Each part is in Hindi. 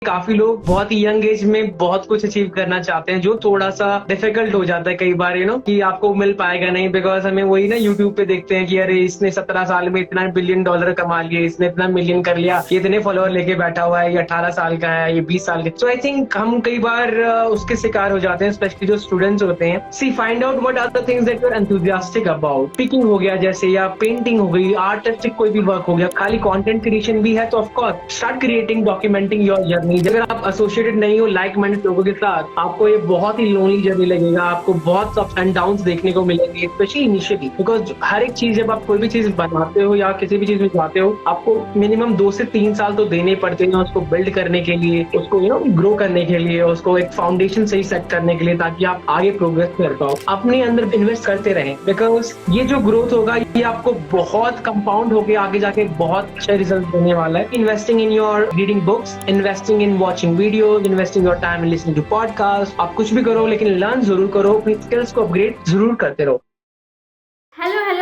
काफी लोग बहुत ही यंग एज में बहुत कुछ अचीव करना चाहते हैं, जो थोड़ा सा डिफिकल्ट हो जाता है कई बार, कि आपको मिल पाएगा नहीं, बिकॉज हमें वही ना यूट्यूब पे देखते हैं कि अरे इसने 17 साल में इतना $1 बिलियन कमा लिया, इसने इतना मिलियन कर लिया, ये इतने फॉलोअर लेके बैठा हुआ है, ये 18 साल का है, ये 20 साल का। सो आई थिंक हम कई बार उसके शिकार हो जाते हैं, स्पेशली जो स्टूडेंट्स होते हैं। See find out what are the things that you are enthusiastic about. Speaking हो गया जैसे, या पेंटिंग हो गई, आर्टिस्टिक कोई भी वर्क हो गया, खाली कंटेंट क्रिएशन भी है तो of course start creating, documenting your journey. अगर आप एसोसिएटेड नहीं हो लाइक माइंडेड लोगों के साथ, आपको ये बहुत ही लोनली जर्नी लगेगा, आपको बहुत अप्स एंड डाउन्स देखने को मिलेंगे, स्पेशली इनिशियली, बिकॉज हर एक चीज, जब आप कोई भी चीज बनाते हो या किसी भी चीज में जाते हो, आपको मिनिमम 2 से 3 साल तो देने पड़ते हैं उसको बिल्ड करने के लिए, उसको ग्रो करने के लिए, उसको एक फाउंडेशन सही सेट करने के लिए, ताकि आप आगे प्रोग्रेस कर पाओ। अपने अंदर इन्वेस्ट करते रहें, बिकॉज ये जो ग्रोथ होगा ये आपको बहुत कंपाउंड होके आगे जाके बहुत अच्छा रिजल्ट देने वाला है। Investing in your reading books, investing in watching videos, investing your time in listening to podcast. आप कुछ भी करो लेकिन लर्न जरूर करो, अपनी स्किल्स को अपग्रेड जरूर करते रहो।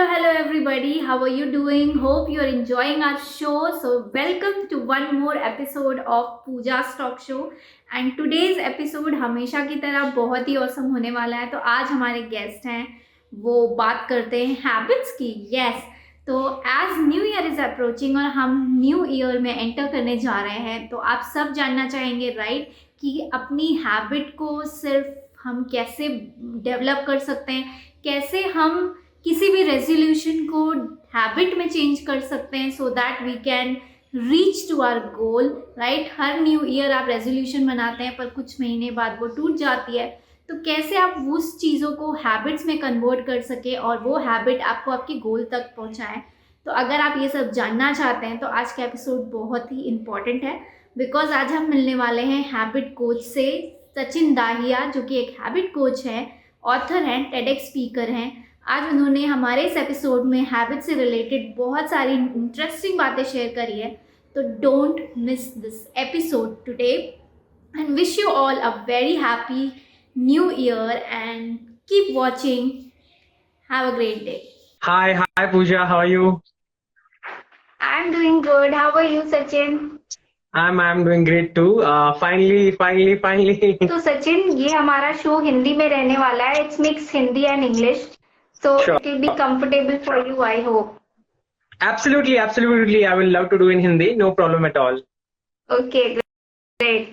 Hello everybody. How are you doing? Hope you're enjoying our show. So welcome to one more episode of Pooja's Talk Show. And today's episode हमेशा की तरह बहुत ही awesome होने वाला है। तो आज हमारे गेस्ट हैं, वो बात करते हैं हैबिट्स की। यस, तो as new year is approaching और हम न्यू ईयर में एंटर करने जा रहे हैं, तो आप सब जानना चाहेंगे राइट कि अपनी हैबिट को सिर्फ हम कैसे डेवलप कर सकते हैं, कैसे हम किसी भी रेजोल्यूशन को हैबिट में चेंज कर सकते हैं, so that we can reach to our goal right. हर न्यू ईयर आप रेजोल्यूशन बनाते हैं पर कुछ महीने बाद वो टूट जाती है, तो कैसे आप उस चीज़ों को हैबिट्स में कन्वर्ट कर सके और वो हैबिट आपको आपके गोल तक पहुंचाए। तो अगर आप ये सब जानना चाहते हैं तो आज का एपिसोड बहुत ही इम्पॉर्टेंट है, बिकॉज आज हम मिलने वाले हैं हैबिट कोच से, सचिन दाहिया, जो कि एक हैबिट कोच है, ऑथर हैं, टेडेक्स स्पीकर हैं। आज उन्होंने हमारे इस एपिसोड में हैबिट से रिलेटेड बहुत सारी इंटरेस्टिंग बातें शेयर करी है, तो don't miss this episode today and wish you all a very happy new year and keep watching. Have a great day. Hi Pooja, how are you? I'm doing good. How are you, Sachin? I'm doing great too. Finally. तो सचिन, ये हमारा शो हिंदी में रहने वाला है। It's mix Hindi and English, so Sure. it will be comfortable for you, I hope. Absolutely. I will love to do in Hindi. No problem at all. Okay, great.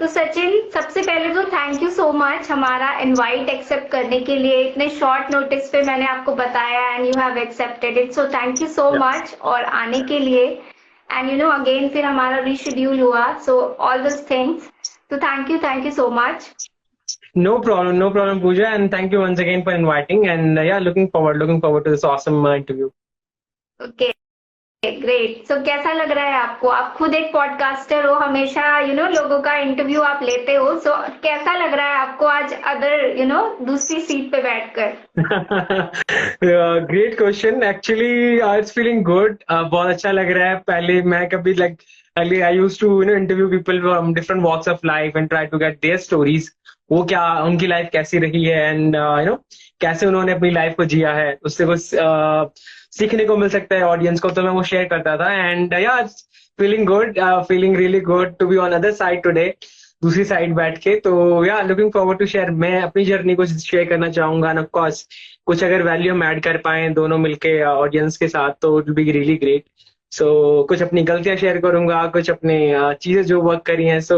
तो सचिन, सबसे पहले तो थैंक यू सो मच हमारा इनवाइट एक्सेप्ट करने के लिए। इतने शॉर्ट नोटिस पे मैंने आपको बताया and you have accepted it, so thank you so much और आने के लिए। एंड अगेन फिर हमारा रीशेड्यूल हुआ, सो ऑल दिस थिंग्स, तो thank you so much. No problem, Pooja, and thank you once again for inviting. And yeah, looking forward to this awesome interview. Okay, great. So कैसा लग रहा है आपको? आप खुद एक पॉडकास्टर हो, हमेशा लोगों का इंटरव्यू आप लेते हो, सो कैसा लग रहा है आपको आज अदर दूसरी सीट पे बैठकर? Great question. Actually, it's feeling good. बहुत अच्छा लग रहा है। पहले मैं कभी earlier I used to interview people from different walks of life and try to get their stories. वो क्या उनकी लाइफ कैसी रही है एंड कैसे उन्होंने अपनी लाइफ को जिया है, उससे कुछ सीखने को मिल सकता है ऑडियंस को, तो मैं वो शेयर करता था। And yeah feeling really good to be on other side today, दूसरी साइड बैठ के। तो या लुकिंग फॉरवर्ड टू शेयर, मैं अपनी जर्नी को शेयर करना चाहूंगा एंड ऑफ कोर्स कुछ अगर वैल्यू हम ऐड कर पाए दोनों मिलके ऑडियंस के साथ, तो it will be really great. So कुछ अपनी गलतियां शेयर करूंगा, कुछ अपने चीजें जो वर्क करी हैं। So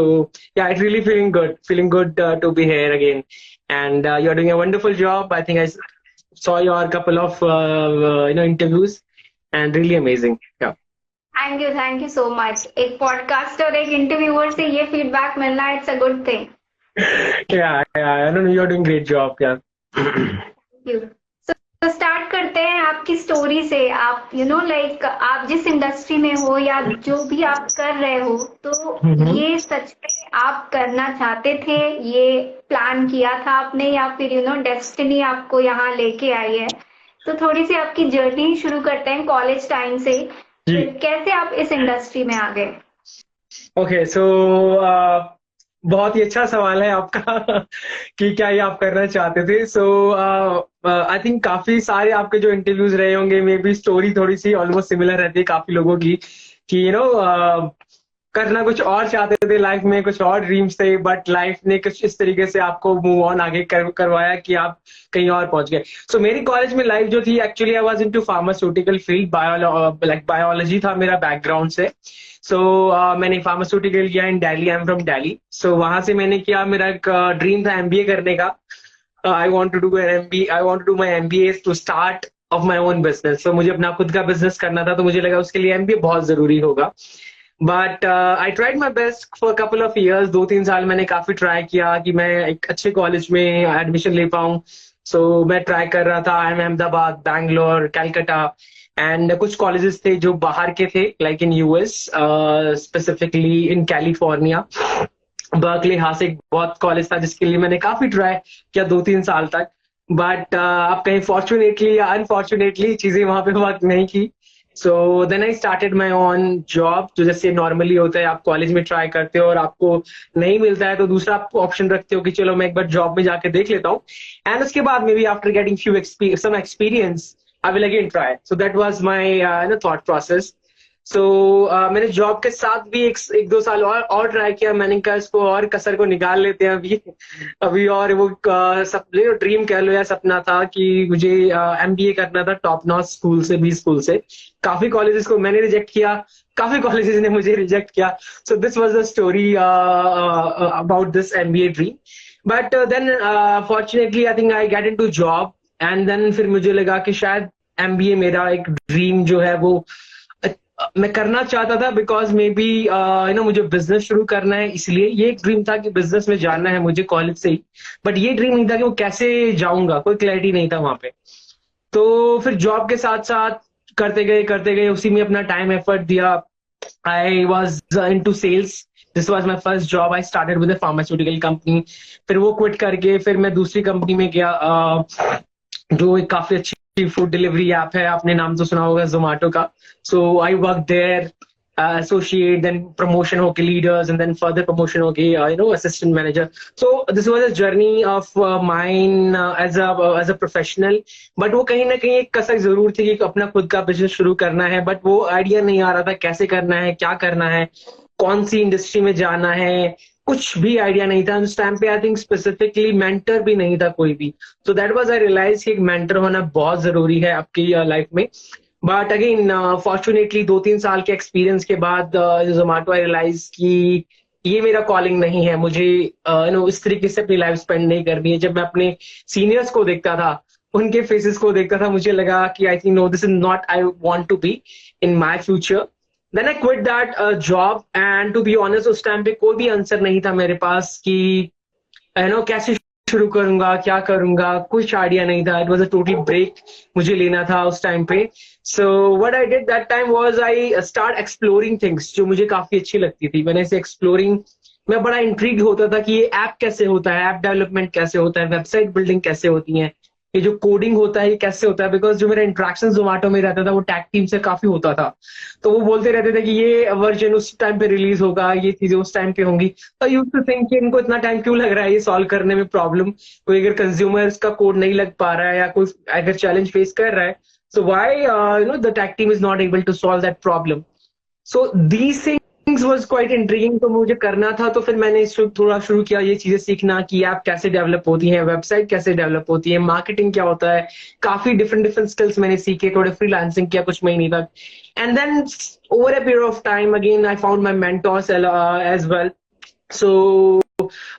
yeah it really feeling good to be here again, and you are doing a wonderful job. I think I saw your couple of interviews and really amazing. Yeah. Thank you so much. एक पॉडकास्ट और एक इंटरव्यूअर से ये फीडबैक मिलना, it's a good thing. I know you're doing great job. Yeah. Thank you. तो स्टार्ट करते हैं आपकी स्टोरी से। आप लाइक आप जिस इंडस्ट्री में हो या जो भी आप कर रहे हो, तो ये सच में आप करना चाहते थे, ये प्लान किया था आपने, या फिर डेस्टिनी आपको यहाँ लेके आई है? तो थोड़ी सी आपकी जर्नी शुरू करते हैं कॉलेज टाइम से, कैसे आप इस इंडस्ट्री में आ गए? ओके, सो बहुत ही अच्छा सवाल है आपका कि क्या ये आप करना चाहते थे। सो आई थिंक काफी सारे आपके जो इंटरव्यूज रहे होंगे, मे बी स्टोरी थोड़ी सी ऑलमोस्ट सिमिलर रहती है काफी लोगों की, कि करना कुछ और चाहते थे लाइफ में, कुछ और ड्रीम्स थे, बट लाइफ ने कुछ इस तरीके से आपको मूव ऑन आगे करवाया कि आप कहीं और पहुंच गए। सो मेरी कॉलेज में लाइफ जो थी, actually I was into pharmaceutical field, biology था मेरा बैकग्राउंड से। सो मैंने फार्मास्यूटिकल किया in Delhi, I am from Delhi. So वहां से मैंने किया, मेरा एक ड्रीम था एमबीए करने का। I want to do an MBA, I want to do my MBA to start off my own business. So मुझे अपना खुद का बिजनेस करना था, तो मुझे लगा उसके लिए एमबीए बहुत जरूरी होगा। But I tried my best for couple of years, 2-3 साल मैंने काफी ट्राई किया कि मैं एक अच्छे कॉलेज में एडमिशन ले पाऊँ। सो मैं ट्राई कर रहा था, I am Ahmedabad, Bangalore, Calcutta, and कुछ कॉलेजेस थे जो बाहर के थे, like in US, specifically in California. Berkeley, यहाँ से एक बहुत कॉलेज था जिसके लिए मैंने काफी ट्राई किया 2-3 साल तक। बट अब कहीं फॉर्चुनेटली या अनफॉर्चुनेटली चीजें वहां पे वर्क नहीं की। So then I started my own job, जो जैसे नॉर्मली होता है, आप कॉलेज में ट्राई करते हो और आपको नहीं मिलता है तो दूसरा आप ऑप्शन रखते हो कि चलो मैं एक बार जॉब में जाके देख लेता हूँ, एंड उसके बाद maybe after getting some experience I will again try. So that was my thought process. So मैंने जॉब के साथ भी एक 2 साल और ट्राई किया। मैंने कहा इसको और कसर को निकाल लेते हैं अभी अभी। और वो सपने, ड्रीम कह लो या सपना था कि मुझे एमबीए करना था टॉप नॉच स्कूल से, बी स्कूल से। काफी कॉलेजेस को मैंने रिजेक्ट किया, काफी कॉलेजेस ने मुझे रिजेक्ट किया। So this was the story about this MBA dream. But then fortunately I think I get into job, and then फिर मुझे लगा कि शायद एमबीए मेरा एक ड्रीम जो है वो मैं करना चाहता था, बिकॉज मे बी मुझे बिजनेस शुरू करना है, इसलिए ये एक ड्रीम था कि बिजनेस में जाना है मुझे कॉलेज से ही। बट ये ड्रीम नहीं था कि वो कैसे जाऊंगा, कोई क्लैरिटी नहीं था वहां पे। तो फिर जॉब के साथ साथ करते गए उसी में अपना टाइम एफर्ट दिया। I was into sales, this was my first job. I started with pharmaceutical company. फिर वो क्विट करके फिर मैं दूसरी कंपनी में गया, जो एक काफी अच्छी फूड डिलीवरी ऐप है, आपने नाम तो सुना होगा, जोमेटो का। So I work there associate, then promotion होके leaders, and then further promotion होके assistant manager. So this was a journey of mine as a professional. But वो कहीं ना कहीं एक कसक जरूर थी कि अपना खुद का बिजनेस शुरू करना है, बट वो आइडिया नहीं आ रहा था कैसे करना है, क्या करना है, कौन सी इंडस्ट्री में जाना है, कुछ भी आइडिया नहीं था उस टाइम पे। आई थिंक स्पेसिफिकली मेंटर भी नहीं था कोई भी। So that was I realise कि एक मेंटर होना बहुत जरूरी है आपकी लाइफ में। बट अगेन फॉर्चुनेटली 2-3 साल के एक्सपीरियंस के बाद जोमेटो आई रियलाइज कि ये मेरा कॉलिंग नहीं है, मुझे इस तरीके से अपनी लाइफ स्पेंड नहीं करनी है। जब मैं अपने सीनियर्स को देखता था, उनके फेसेस को देखता था, मुझे लगा कि I think no, this is not I want to be in my future. Then I quit that job, and to be honest उस टाइम पे कोई भी आंसर नहीं था मेरे पास कि कैसे शुरू करूंगा, क्या करूंगा, कुछ आइडिया नहीं था। It was a total break मुझे लेना था उस टाइम पे। So what I did that time was I start exploring things जो मुझे काफी अच्छी लगती थी। मैंने इसे एक्सप्लोरिंग में बड़ा इंट्रीग होता था कि ये ऐप कैसे होता है, ऐप डेवलपमेंट कैसे होता है, वेबसाइट बिल्डिंग कैसे होती है, ये जो कोडिंग होता है ये कैसे होता है। बिकॉज जो मेरा इंटरेक्शन जोमेटो में रहता था वो टैग टीम से काफी होता था। तो वो बोलते रहते थे कि ये वर्जन उस टाइम पे रिलीज होगा, ये चीजें उस टाइम पे होंगी। तो यूज्ड टू थिंक कि इनको इतना टाइम क्यों लग रहा है ये सॉल्व करने में प्रॉब्लम। कोई अगर कंज्यूमर्स का कोड नहीं लग पा रहा है या कोई अगर चैलेंज फेस कर रहा है, so why the tag team is not able to solve that problem. So these things was quite intriguing, तो मुझे करना था। तो फिर मैंने थोड़ा शुरू किया ये चीजें सीखना कि ऐप कैसे डेवलप होती है, वेबसाइट कैसे डेवलप होती है, मार्केटिंग क्या होता है। काफी डिफरेंट स्किल्स मैंने सीखे, थोड़े फ्रीलांसिंग किया कुछ महीने तक। And then over a period of time again I found my mentors as well. So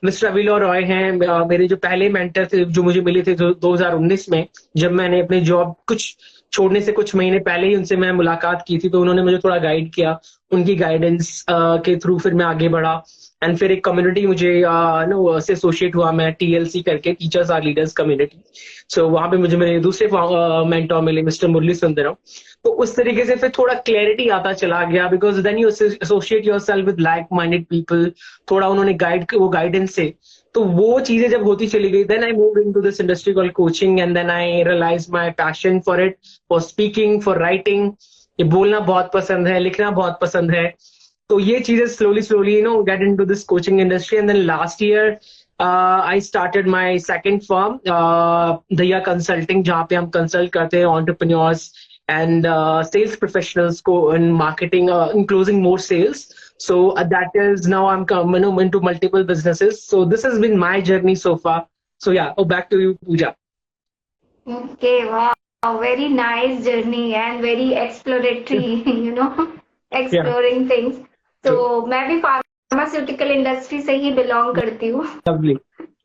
mister Avilo Roy हैं मेरे जो पहले मेंटर थे, जो मुझे मिले थे 2019 में, जब मैंने अपनी जॉब कुछ छोड़ने से कुछ महीने पहले ही उनसे मैं मुलाकात की थी। तो उन्होंने मुझे थोड़ा गाइड किया, उनकी गाइडेंस के थ्रू फिर मैं आगे बढ़ा। एंड फिर एक कम्युनिटी मुझे से एसोसिएट हुआ मैं, टीएलसी करके, टीचर्स आर लीडर्स कम्युनिटी। सो वहां पे मुझे मेरे दूसरे मेंटोर मिले, मिस्टर मुरली सुंदरम। तो उस तरीके से फिर थोड़ा क्लैरिटी आता चला गया, because then you associate yourself with like minded people. थोड़ा उन्होंने वो गाइडेंस से, तो वो चीजें जब होती चली गई, then I move into this industry called coaching, and then I realise my passion for it, for speaking, for writing. ये बोलना बहुत पसंद है, लिखना बहुत पसंद है। तो ये चीजें slowly get into this coaching industry. And then last year I started my second firm, Daya consulting, जहाँ पे हम कंसल्ट करते हैं एंटरप्रेन्योर्स एंड सेल्स प्रोफेशनल्स को in marketing, in closing more sales So that is now I'm into multiple businesses. So this has been my journey so far. So yeah, back to you, Pooja. Okay, wow, very nice journey and very exploratory, Yeah, exploring things. true. तो मैं भी फार्मास्यूटिकल इंडस्ट्री से ही बिलोंग करती हूँ. Lovely.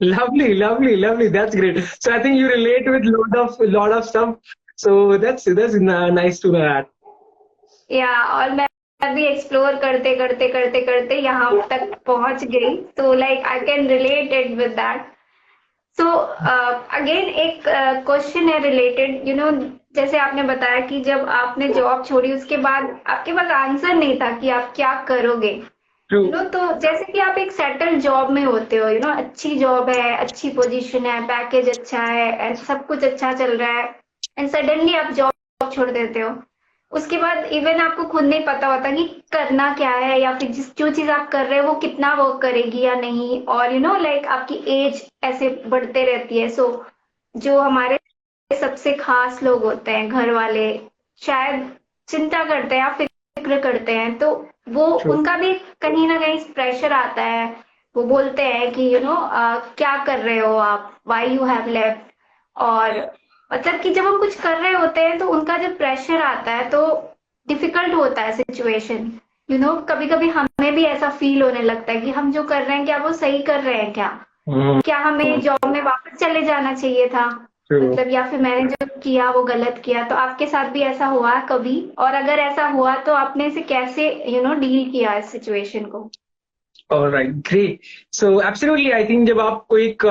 Lovely, lovely, lovely. That's great. So I think you relate with lot of stuff. So that's nice to know that. या और मैं भी एक्सप्लोर करते करते करते करते यहाँ तक पहुंच गई. तो like I can relate it with that. So again एक क्वेश्चन है रिलेटेड, जैसे आपने बताया कि जब आपने जॉब छोड़ी उसके बाद आपके पास आंसर नहीं था कि आप क्या करोगे. True. तो जैसे कि आप एक सेटल जॉब में होते हो, अच्छी जॉब है, अच्छी पोजीशन है, पैकेज अच्छा है एंड सब कुछ अच्छा चल रहा है एंड सडनली आप जॉब छोड़ देते हो. उसके बाद इवन आपको खुद नहीं पता होता कि करना क्या है या फिर जो चीज आप कर रहे हो वो कितना वर्क करेगी या नहीं. और लाइक आपकी एज ऐसे बढ़ते रहती है. सो जो हमारे सबसे खास लोग होते हैं, घर वाले, शायद चिंता करते हैं या फिक्र करते हैं. तो वो True. उनका भी कहीं ना कहीं प्रेशर आता है. वो बोलते हैं कि क्या कर रहे हो आप, वाई यू हैव लेफ्ट. और मतलब कि जब हम कुछ कर रहे होते हैं तो उनका जब प्रेशर आता है तो डिफिकल्ट होता है सिचुएशन. कभी कभी हमें भी ऐसा फील होने लगता है कि हम जो कर रहे हैं क्या वो सही कर रहे हैं क्या. क्या हमें जॉब में वापस चले जाना चाहिए था, True. मतलब या फिर मैंने जो किया वो गलत किया. तो आपके साथ भी ऐसा हुआ कभी, और अगर ऐसा हुआ तो आपने इसे कैसे डील किया इस सिचुएशन को. All right, great. So absolutely, I think जब आप कोई एक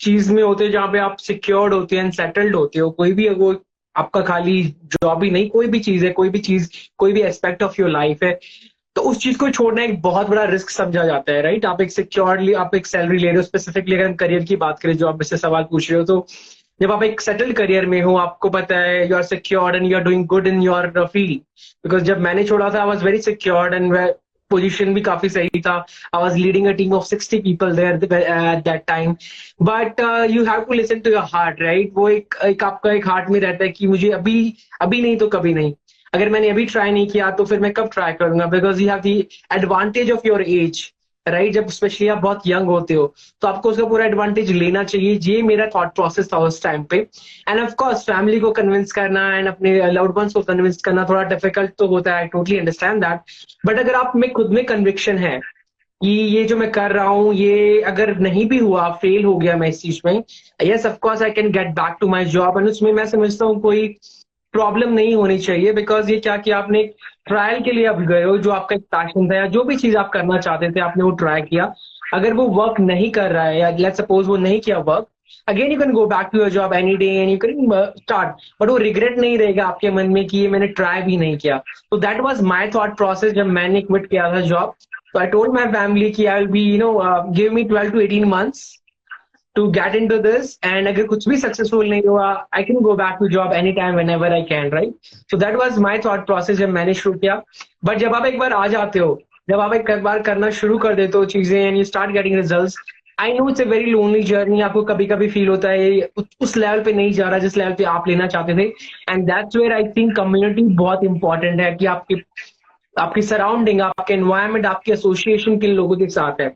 चीज में होते हो जहाँ पे आप सिक्योर्ड होते हैं, सेटल्ड होते हो, कोई भी वो आपका खाली जॉब ही नहीं, कोई भी चीज है, कोई भी एस्पेक्ट ऑफ योर लाइफ है, तो उस चीज को छोड़ना एक बहुत बड़ा रिस्क समझा जाता है, राइट. आप एक सिक्योर्डली आप एक सैलरी ले रहे हो, स्पेसिफिकली अगर हम करियर की बात करें जो आप मुझसे सवाल पूछ रहे हो, तो जब आप एक सेटल्ड करियर में हो, आपको पता है you are secured and you are doing good in your field. Because जब मैंने छोड़ा था I was very secured and position भी काफी सही था. I was leading a team of 60 people there at that time. But you have to listen to your heart, right. वो एक आपका एक हार्ट में रहता है कि मुझे अभी अभी नहीं तो कभी नहीं. अगर मैंने अभी ट्राई नहीं किया तो फिर मैं कब ट्राई करूंगा. Because you have the advantage of your age, right. जब स्पेशली आप बहुत यंग होते हो तो आपको उसका पूरा एडवांटेज लेना चाहिए. ये मेरा थॉट प्रोसेस था उस टाइम पे. एंड ऑफ कोर्स फैमिली को कन्विंस करना एंड अपने लव्ड वंस को कन्विंस करना थोड़ा डिफिकल्ट तो होता है. I totally understand that. But अगर आप में खुद में कन्विक्शन है कि ये जो मैं कर रहा हूँ, ये अगर नहीं भी हुआ, फेल हो गया मैं इस चीज में, yes of course I can get back to my job. And उसमें मैं समझता हूँ कोई प्रॉब्लम नहीं होनी चाहिए. बिकॉज ये क्या कि आपने ट्रायल के लिए अब गए हो, जो आपका एक पैशन था या जो भी चीज आप करना चाहते थे आपने वो ट्राई किया. अगर वो वर्क नहीं कर रहा है या लेट्स सपोज वो नहीं किया work, again you can go back to your job any day and you can start. But वो रिग्रेट नहीं रहेगा आपके मन में कि ये मैंने ट्राई भी नहीं किया. तो that was my thought process जब मैंने क्विट किया था जॉब. तो आई टोल्ड माय फैमिली कि I will be give me 12 to 18 months to get into this, and अगर कुछ भी सक्सेसफुल नहीं हुआ I can go back to job anytime whenever I can, right. So that was my thought process जब मैंने शुरू किया. बट जब आप एक बार आ जाते हो, जब आप एक बार करना शुरू कर देते हो चीजें and you start getting results, I know it's a very lonely journey. आपको कभी कभी फील होता है उस लेवल पे नहीं जा रहा जिस लेवल पे आप लेना चाहते थे. And that's where I think community बहुत इंपॉर्टेंट है कि आपकी सराउंडिंग, आपके एनवायरमेंट, आपके एसोसिएशन किन लोगों के साथ है.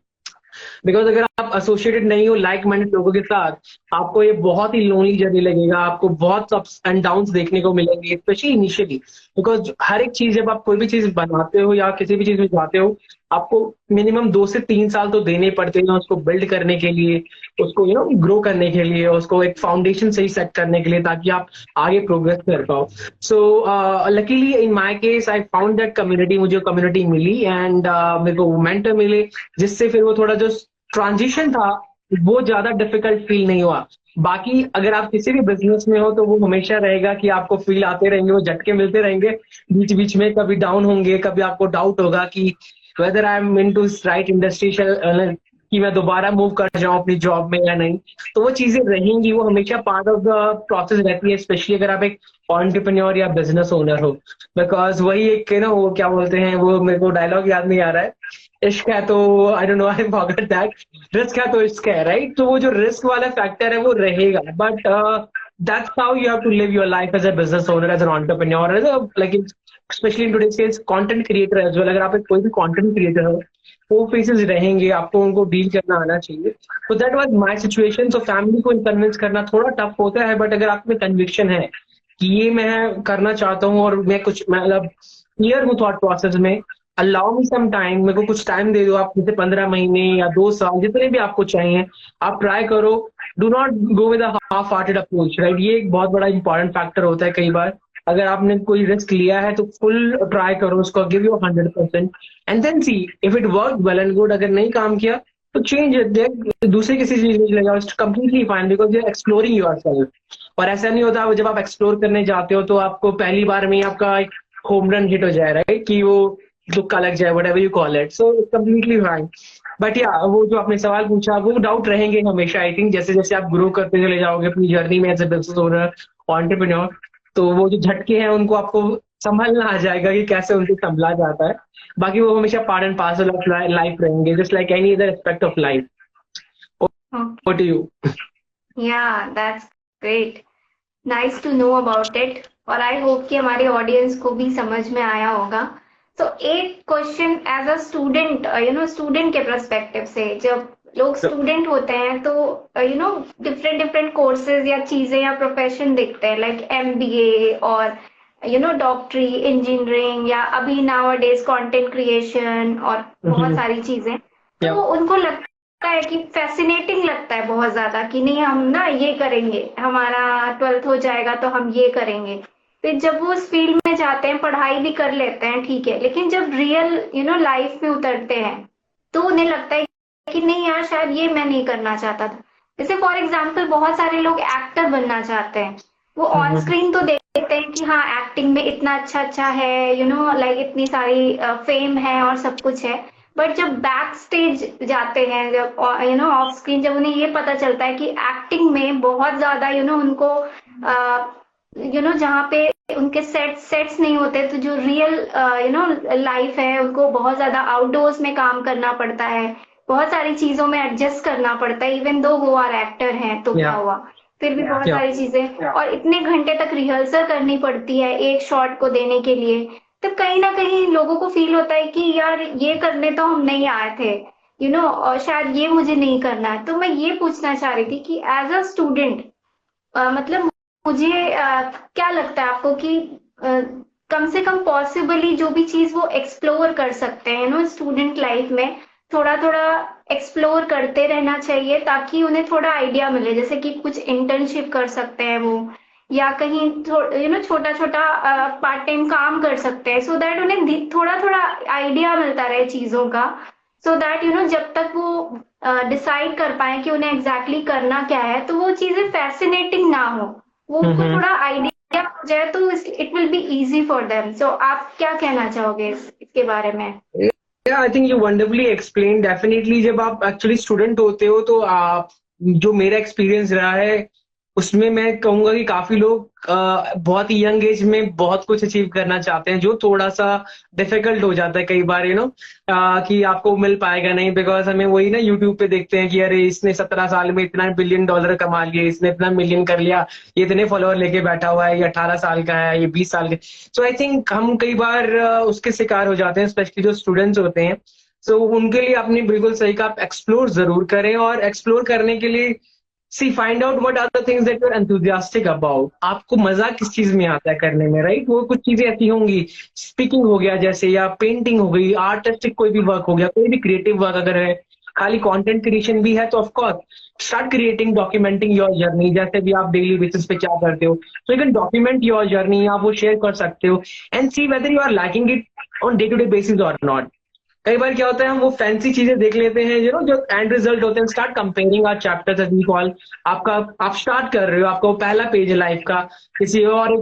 बिकॉज अगर आप एसोसिएटेड नहीं हो लाइक माइंडेड लोगों के साथ, आपको ये बहुत ही लोनली जर्नी लगेगा. आपको बहुत अप्स एंड डाउन्स देखने को मिलेंगे, स्पेशली इनिशियली. बिकॉज हर एक चीज जब आप कोई भी चीज बनाते हो या किसी भी चीज में जाते हो, आपको मिनिमम 2 से 3 साल तो देने पड़ते हैं उसको बिल्ड करने के लिए, उसको ग्रो करने के लिए, उसको एक फाउंडेशन सही सेट करने के लिए, ताकि आप आगे प्रोग्रेस कर पाओ. So luckily in my case I found that community. मुझे कम्युनिटी मिली एंड मेरे को मेंटर मिले, जिससे फिर वो थोड़ा जो ट्रांजिशन था वो ज्यादा डिफिकल्ट फील नहीं हुआ. बाकी अगर आप किसी भी बिजनेस में हो तो वो हमेशा रहेगा कि आपको फील आते रहेंगे, वो झटके मिलते रहेंगे बीच बीच में. कभी डाउन होंगे, कभी आपको डाउट होगा कि whether I am into right industry, कि मैं दोबारा मूव कर जाऊं अपनी जॉब में या नहीं. तो वो चीजें रहेंगी, वो हमेशा पार्ट ऑफ द प्रोसेस रहती है, स्पेशली अगर आप एक एंटरप्रेन्योर या बिजनेस ओनर हो. बिकॉज वही एक वो क्या बोलते हैं, वो मेरे को डायलॉग याद नहीं आ रहा है, इश्क है तो I don't know, I forgot that, risk है तो इश्क है, राइट. तो वो जो रिस्क वाला फैक्टर है वो रहेगा. But that's how you have to live your life as a business owner, as an entrepreneur, as a like especially in today's case content creator as well. अगर आप एक कोई भी content creator हो, वो फेसेस रहेंगे, आपको उनको डील करना आना चाहिए. तो that was my situation. So family को कन्विंस करना थोड़ा टफ होता है, बट अगर आप में कन्विक्शन है कि ये मैं करना चाहता हूँ और मैं कुछ मतलब क्लियर हूँ थॉट प्रोसेस में, अलाउ मी सम टाइम, मेरे को कुछ टाइम दे दो आप, जैसे 15 महीने या 2 साल, जितने भी आपको चाहिए आप ट्राई करो. Do not go with half hearted approach, right. ये एक बहुत बड़ा इंपॉर्टेंट फैक्टर होता है. कई बार अगर आपने कोई रिस्क लिया है तो फुल ट्राई करो उसको, give you 100% and then see if it work well and good. अगर नहीं काम किया तो चेंज इट, दूसरे किसी चीज में चले जाओ. It's completely fine because you are exploring yourself. और ऐसा नहीं होता जब आप एक्सप्लोर करने जाते हो तो आपको पहली बार में ही आपका एक होम रन हिट हो जाए, राइट, कि वो तुक्का लग जाए, whatever you call it. So it's completely fine. But या वो जो आपने सवाल पूछा, वो डाउट रहेंगे हमेशा. आई थिंक जैसे जैसे आप ग्रो करते चले जाओगे अपनी जर्नी में as a business owner, entrepreneur, तो वो जो झटके हैं उनको आपको संभालना आ जाएगा कि कैसे उनको संभला जाता है. बाकी वो हमेशा part and parcel of life रहेंगे, just like any other aspect of life. What do you? Yeah, that's great. Nice to know about it. और आई होप कि हमारे ऑडियंस को भी समझ में आया होगा. तो एक question as a student, student के पर्सपेक्टिव से, जब लोग स्टूडेंट होते हैं तो डिफरेंट डिफरेंट कोर्सेज या चीजें या प्रोफेशन देखते हैं, लाइक MBA और डॉक्टरी, इंजीनियरिंग, या अभी नाउअडेज कंटेंट क्रिएशन और बहुत सारी चीजें. तो उनको लगता है कि फैसिनेटिंग लगता है बहुत ज्यादा कि नहीं, हम ना ये करेंगे, हमारा 12th हो जाएगा तो हम ये करेंगे. फिर जब वो उस फील्ड में जाते हैं, पढ़ाई भी कर लेते हैं, ठीक है, लेकिन जब रियल लाइफ में उतरते हैं तो उन्हें लगता है कि नहीं यार, शायद ये मैं नहीं करना चाहता था. जैसे फॉर एग्जाम्पल बहुत सारे लोग एक्टर बनना चाहते हैं. वो ऑन स्क्रीन तो देखते हैं कि हाँ एक्टिंग में इतना अच्छा है, लाइक इतनी सारी फेम है और सब कुछ है. बट जब बैक स्टेज जाते हैं, जब ऑफ स्क्रीन, जब उन्हें ये पता चलता है कि एक्टिंग में बहुत ज्यादा उनको जहाँ पे उनके सेट्स नहीं होते, तो जो रियल लाइफ है उनको बहुत ज्यादा आउटडोर्स में काम करना पड़ता है, बहुत सारी चीजों में एडजस्ट करना पड़ता है. इवन दो वो आर एक्टर हैं तो क्या हुआ, फिर भी बहुत सारी चीजें, और इतने घंटे तक रिहर्सल करनी पड़ती है एक शॉट को देने के लिए. तो कहीं ना कहीं लोगों को फील होता है कि यार ये करने तो हम नहीं आए थे, और शायद ये मुझे नहीं करना है. तो मैं ये पूछना चाह रही थी कि एज अ स्टूडेंट, मतलब मुझे क्या लगता है आपको कि कम से कम पॉसिबली जो भी चीज वो एक्सप्लोर कर सकते हैं स्टूडेंट लाइफ में, थोड़ा थोड़ा एक्सप्लोर करते रहना चाहिए ताकि उन्हें थोड़ा आइडिया मिले. जैसे कि कुछ इंटर्नशिप कर सकते हैं वो, या कहीं छोटा छोटा पार्ट टाइम काम कर सकते हैं, सो दैट उन्हें थोड़ा थोड़ा आइडिया मिलता रहे चीजों का. सो दैट जब तक वो डिसाइड कर पाए कि उन्हें एग्जैक्टली करना क्या है, तो वो चीजें फैसिनेटिंग ना हो, वो उनको थोड़ा आइडिया हो जाए, तो it will be easy for them. So आप क्या कहना चाहोगे इसके बारे में? I think you wonderfully explain. Definitely जब आप एक्चुअली स्टूडेंट होते हो तो आप, जो मेरा एक्सपीरियंस रहा है उसमें मैं कहूंगा कि काफी लोग बहुत ही यंग एज में बहुत कुछ अचीव करना चाहते हैं, जो थोड़ा सा डिफिकल्ट हो जाता है कई बार कि आपको मिल पाएगा नहीं. बिकॉज हमें वही ना यूट्यूब पे देखते हैं कि अरे इसने 17 साल में इतना बिलियन डॉलर कमा लिए, इसने इतना मिलियन कर लिया, ये इतने फॉलोअर लेके बैठा हुआ है, ये 18 साल का है, ये 20 साल का. सो आई थिंक हम कई बार उसके शिकार हो जाते हैं, स्पेशली जो स्टूडेंट्स होते हैं. सो उनके लिए आपने बिल्कुल सही कहा, आप एक्सप्लोर जरूर करें. और एक्सप्लोर करने के लिए find out what are the things that you're enthusiastic about. आपको मजा किस चीज में आता है करने में, राइट. वो कुछ चीजें ऐसी होंगी, स्पीकिंग हो गया जैसे, या पेंटिंग हो गई, आर्टिस्टिक कोई भी वर्क हो गया, कोई भी क्रिएटिव वर्क अगर है, खाली कंटेंट क्रिएशन भी है तो of course start creating, documenting your journey. जैसे भी आप डेली बेसिस पे क्या करते हो, so you can document your journey, आप वो शेयर कर सकते हो and see whether you are liking it on day to day basis और नॉट. कई बार क्या होता है, हम वो फैंसी चीजें देख लेते हैं, जो एंड रिजल्ट होते हैं. Start comparing our chapters as we call. आप स्टार्ट कर रहे हो, आपका वो पहला पेज है लाइफ का, किसी और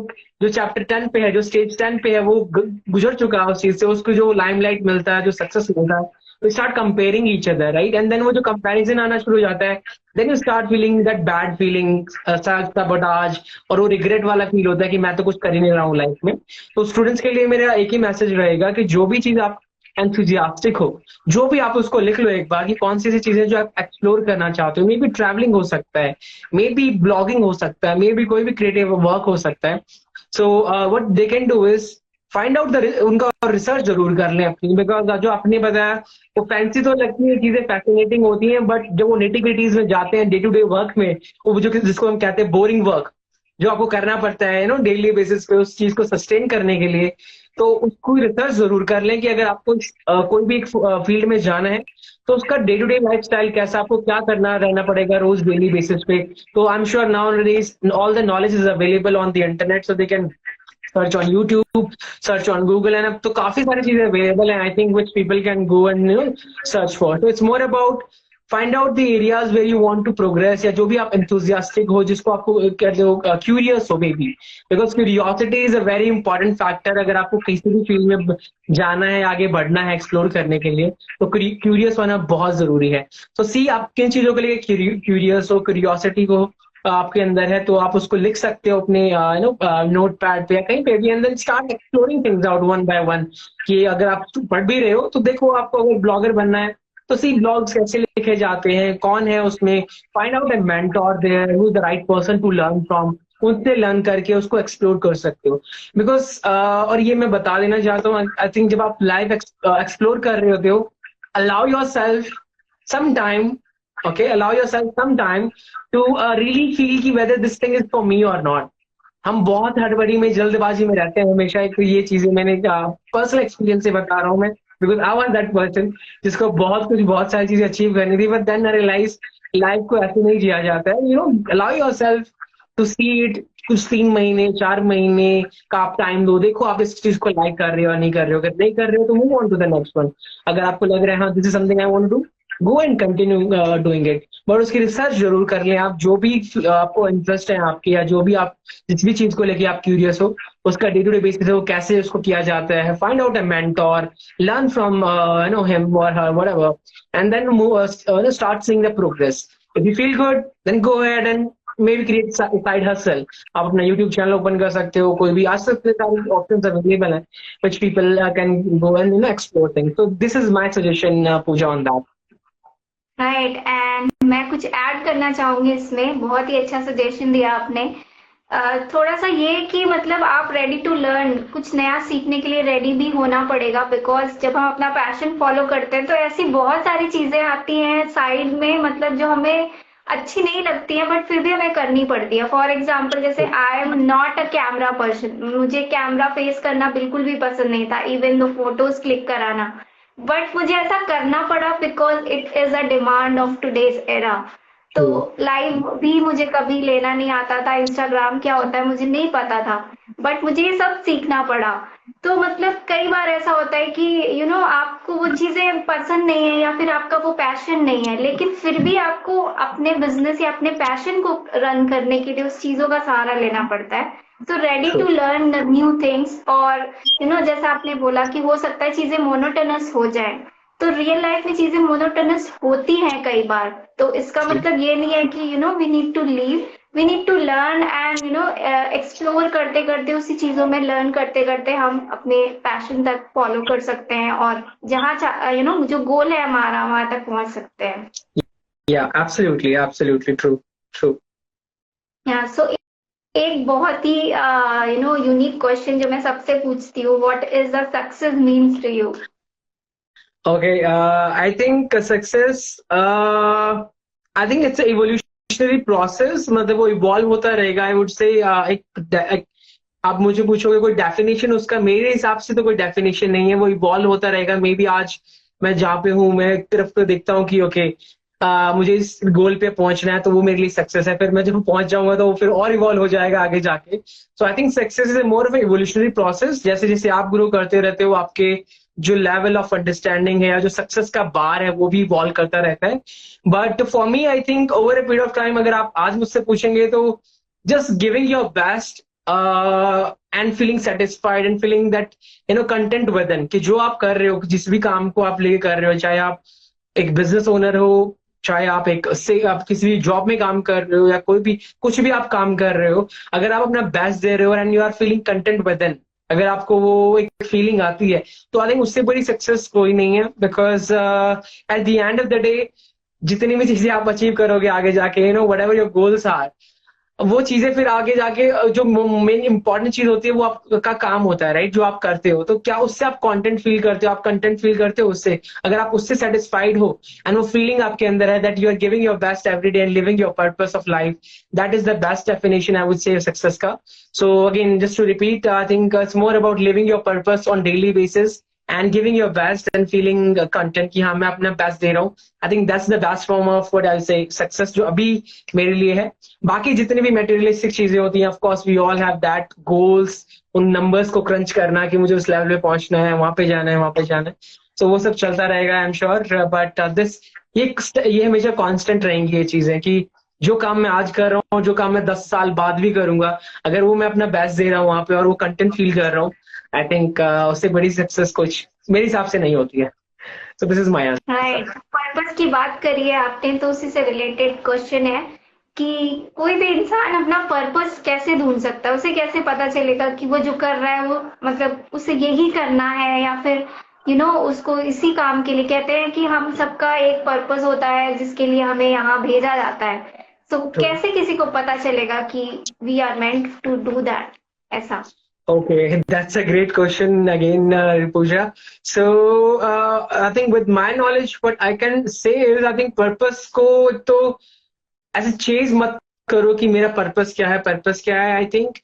जो चैप्टर 10 पे है, जो स्टेज 10 पे है, वो गुजर चुका है उस चीज से, उसको जो लाइमलाइट मिलता है, जो सक्सेस मिलता है, तो start comparing each other, right. And then वो जो कंपैरिजन आना शुरू हो जाता है, then you start feeling that bad feeling, sabotage, और वो रिग्रेट वाला फील होता है कि मैं तो कुछ कर ही नहीं रहा हूँ लाइफ में. तो स्टूडेंट्स के लिए मेरा एक ही मैसेज रहेगा कि जो भी चीज आप एंथुजियास्टिक हो, जो भी आप उसको लिख लो एक बार कि कौन सी ऐसी चीजें जो आप एक्सप्लोर करना चाहते हो। मे बी ट्रैवलिंग हो सकता है, मे बी ब्लॉगिंग हो सकता है, मे बी कोई भी क्रिएटिव वर्क हो सकता है। So what they can do is find out the उनका रिसर्च जरूर कर लें अपनी, बिकॉज जो आपने बताया वो फैंसी तो लगती है चीजें, फैसिनेटिंग होती हैं, बट जब वो निटी-ग्रिटीज में जाते हैं डे टू डे वर्क में, वो जो जिसको हम कहते हैं बोरिंग वर्क, जो आपको करना पड़ता है डेली बेसिस पे उस चीज को सस्टेन करने के लिए, तो उसको रिसर्च जरूर कर लें कि अगर आपको कोई भी एक फील्ड में जाना है तो उसका day to day lifestyle कैसा, आपको क्या करना रहना पड़ेगा रोज डेली बेसिस पे। तो I am sure now all the knowledge is available on the internet, so they can search on YouTube, search on Google, and अब तो काफी सारी चीजें अवेलेबल हैं I think which people can go and search for. तो it's more about find out the areas where you want to progress, या जो भी आप एंथुजियास्टिक हो, जिसको आपको कहते हो क्यूरियस हो may be, because curiosity is a very important factor. अगर आपको किसी भी फील्ड में जाना है, आगे बढ़ना है एक्सप्लोर करने के लिए, तो क्यूरियस होना बहुत जरूरी है। तो सी आप किन चीजों के लिए क्यूरियस हो, क्यूरियोसिटी को आपके अंदर है, तो आप उसको लिख सकते हो अपने नोट पैड पे या कहीं पे भी, and then start exploring things out one by one. कि अगर आप पढ़ भी रहे हो तो देखो, आपको अगर ब्लॉगर बनना है तो सी ब्लॉग्स कैसे लिखे जाते हैं, कौन है उसमें, find out a mentor there who is the right person to learn from, उनसे लर्न करके उसको एक्सप्लोर कर सकते हो। बिकॉज और ये मैं बता देना चाहता हूँ, आई थिंक जब आप लाइव एक्सप्लोर कर रहे होते हो, allow your self some time, okay, allow yourself some time to really feel कि whether this thing is for me or not। हम बहुत हड़बड़ी में, जल्दबाजी में रहते हैं हमेशा। एक तो ये चीजें मैंने पर्सनल एक्सपीरियंस से बता रहा हूँ मैं, because I was that person जिसको बहुत सारी चीजें अचीव करनी थी, but then I realise life को ऐसे नहीं जिया जाता है। Allow yourself to see it. कुछ 3 महीने 4 महीने का आप टाइम दो, देखो आप इस चीज को लाइक कर रहे हो या नहीं कर रहे हो। अगर नहीं कर रहे हो तो move on to the next one. अगर आपको लग रहा है हाँ this is something I want to do, go and continue doing it. But उसकी रिसर्च जरूर कर लें आप, जो भी आपको इंटरेस्ट है आपके, या जो भी आप जिस भी चीज को लेके आप क्यूरियस हो, उसका डे टू डे बेसिस हो, कैसे उसको किया जाता है। Find out a mentor, learn from him और हर whatever, and then start seeing the progress. If you feel good then go ahead and maybe create side hustle। आप अपना YouTube चैनल ओपन कर सकते हो, कोई भी आज तक सारी ऑप्शंस अवेलेबल हैं which people can go and explore things। So this is my suggestion, Pooja, on that। Right and मैं कुछ ऐड करना चाहूंगी इसमें। बहुत ही अच्छा सजेशन दिया आपने। थोड़ा सा ये कि मतलब आप रेडी टू लर्न, कुछ नया सीखने के लिए रेडी भी होना पड़ेगा। बिकॉज जब हम अपना पैशन फॉलो करते हैं तो ऐसी बहुत सारी चीजें आती हैं साइड में, मतलब जो हमें अच्छी नहीं लगती है बट फिर भी हमें करनी पड़ती है। फॉर एग्जाम्पल जैसे I am not a camera person, मुझे कैमरा फेस करना बिल्कुल भी पसंद नहीं था, इवन दो फोटोज क्लिक कराना, बट मुझे ऐसा करना पड़ा because it is a demand of today's era. तो लाइव भी मुझे कभी लेना नहीं आता था, इंस्टाग्राम क्या होता है मुझे नहीं पता था, बट मुझे ये सब सीखना पड़ा। तो मतलब कई बार ऐसा होता है कि आपको वो चीजें पसंद नहीं है या फिर आपका वो पैशन नहीं है, लेकिन फिर भी आपको अपने बिजनेस या अपने पैशन को रन करने के लिए उस चीजों का सहारा लेना पड़ता है। तो ready to learn new things. और जैसा आपने बोला कि हो सकता है चीजें मोनोटोनस हो जाए, तो रियल लाइफ में चीजें मोनोटोनस होती हैं कई बार। तो इसका मतलब ये नहीं है कि we need to leave, we need to learn and explore करते करते, उसी चीजों में लर्न करते करते हम अपने पैशन तक फॉलो कर सकते हैं, और जहाँ जो गोल है हमारा वहां तक पहुंच सकते हैं। Absolutely true. सो एक बहुत ही यूनिक क्वेश्चन जो मैं सबसे पूछती हूँ, what is the success means to you? Okay, I think success, I think it's an evolutionary process। मतलब वो इवॉल्व होता रहेगा। आई वुड से आप मुझे पूछोगे कोई डेफिनेशन उसका, मेरे हिसाब से तो कोई डेफिनेशन नहीं है, वो इवॉल्व होता रहेगा। मे बी आज मैं जहाँ पे हूँ, मैं तरफ तो देखता हूँ कि ओके मुझे इस गोल पे पहुंचना है, तो वो मेरे लिए सक्सेस है। फिर मैं जब पहुंच जाऊंगा तो वो फिर और इवॉल्व हो जाएगा आगे जाके। So I think success is more of evolutionary process. जैसे जैसे आप ग्रो करते रहते हो, आपके जो लेवल ऑफ अंडरस्टैंडिंग है या जो सक्सेस का बार है वो भी इवॉल्व करता रहता है। But for me I think over a period of time, अगर आप आज मुझसे पूछेंगे तो just giving your best and feeling satisfied and feeling that content with in, कि जो आप कर रहे हो, जिस भी काम को आप लेके कर रहे हो, चाहे आप एक बिजनेस ओनर हो, चाहे आप आप किसी भी जॉब में काम कर रहे हो, या कोई भी कुछ भी आप काम कर रहे हो, अगर आप अपना बेस्ट दे रहे हो and you are feeling content within, अगर आपको वो एक फीलिंग आती है, तो आई थिंक उससे बड़ी सक्सेस कोई नहीं है, because at the end of the day जितनी भी चीजें आप अचीव करोगे आगे जाके, you know whatever your goals are, वो चीजें फिर आगे जाके जो मेन इंपॉर्टेंट चीज होती है वो आपका काम होता है, राइट, जो आप करते हो। तो क्या उससे आप कंटेंट फील करते हो, आप कंटेंट फील करते हो उससे, अगर आप उससे सेटिस्फाइड हो एंड वो फीलिंग आपके अंदर है that you are giving your best every day and living your purpose of life, that is the best definition I would say success का। So again just to repeat, I think it's more about living your purpose on daily basis and giving your best and feeling content कि हाँ मैं अपना बेस्ट दे रहा हूँ। I think that's the best form of what I से सक्सेस जो अभी मेरे लिए है। बाकी जितनी भी मटेरियलिस्टिक चीजें होती हैं, of course we all have that goals, उन नंबर्स को क्रंच करना कि मुझे उस लेवल पे पहुंचना है, वहां पे जाना है, वहां पे जाना है। सो वो सब चलता रहेगा आई एम श्योर, बट दिस ये हमेशा कांस्टेंट रहेंगी ये चीजें कि जो काम मैं आज कर रहा हूँ, जो काम मैं 10 साल बाद भी करूंगा, अगर वो मैं अपना बेस्ट दे रहा हूँ वहां पे और वो कंटेंट फील कर रहा हूँ, आई थिंक उससे बड़ी सक्सेस कुछ मेरे हिसाब से नहीं होती है। So this is my answer. Right, purpose की बात करी है आपने तो उसी से रिलेटेड क्वेश्चन है कि कोई भी इंसान अपना पर्पस कैसे ढूंढ सकता है, उसे कैसे पता चलेगा कि वो जो कर रहा है वो मतलब उसे यही करना है, या फिर उसको इसी काम के लिए। कहते हैं कि हम सबका एक पर्पस होता है जिसके लिए हमें यहाँ भेजा जाता है। तो कैसे किसी को पता चलेगा कि we are meant to do that, ऐसा? Okay, that's a great question again, Pooja. So, I think with my knowledge, what I can say is, I think purpose को तो ऐसे चेज मत करो कि मेरा पर्पस क्या है, पर्पस क्या है। I think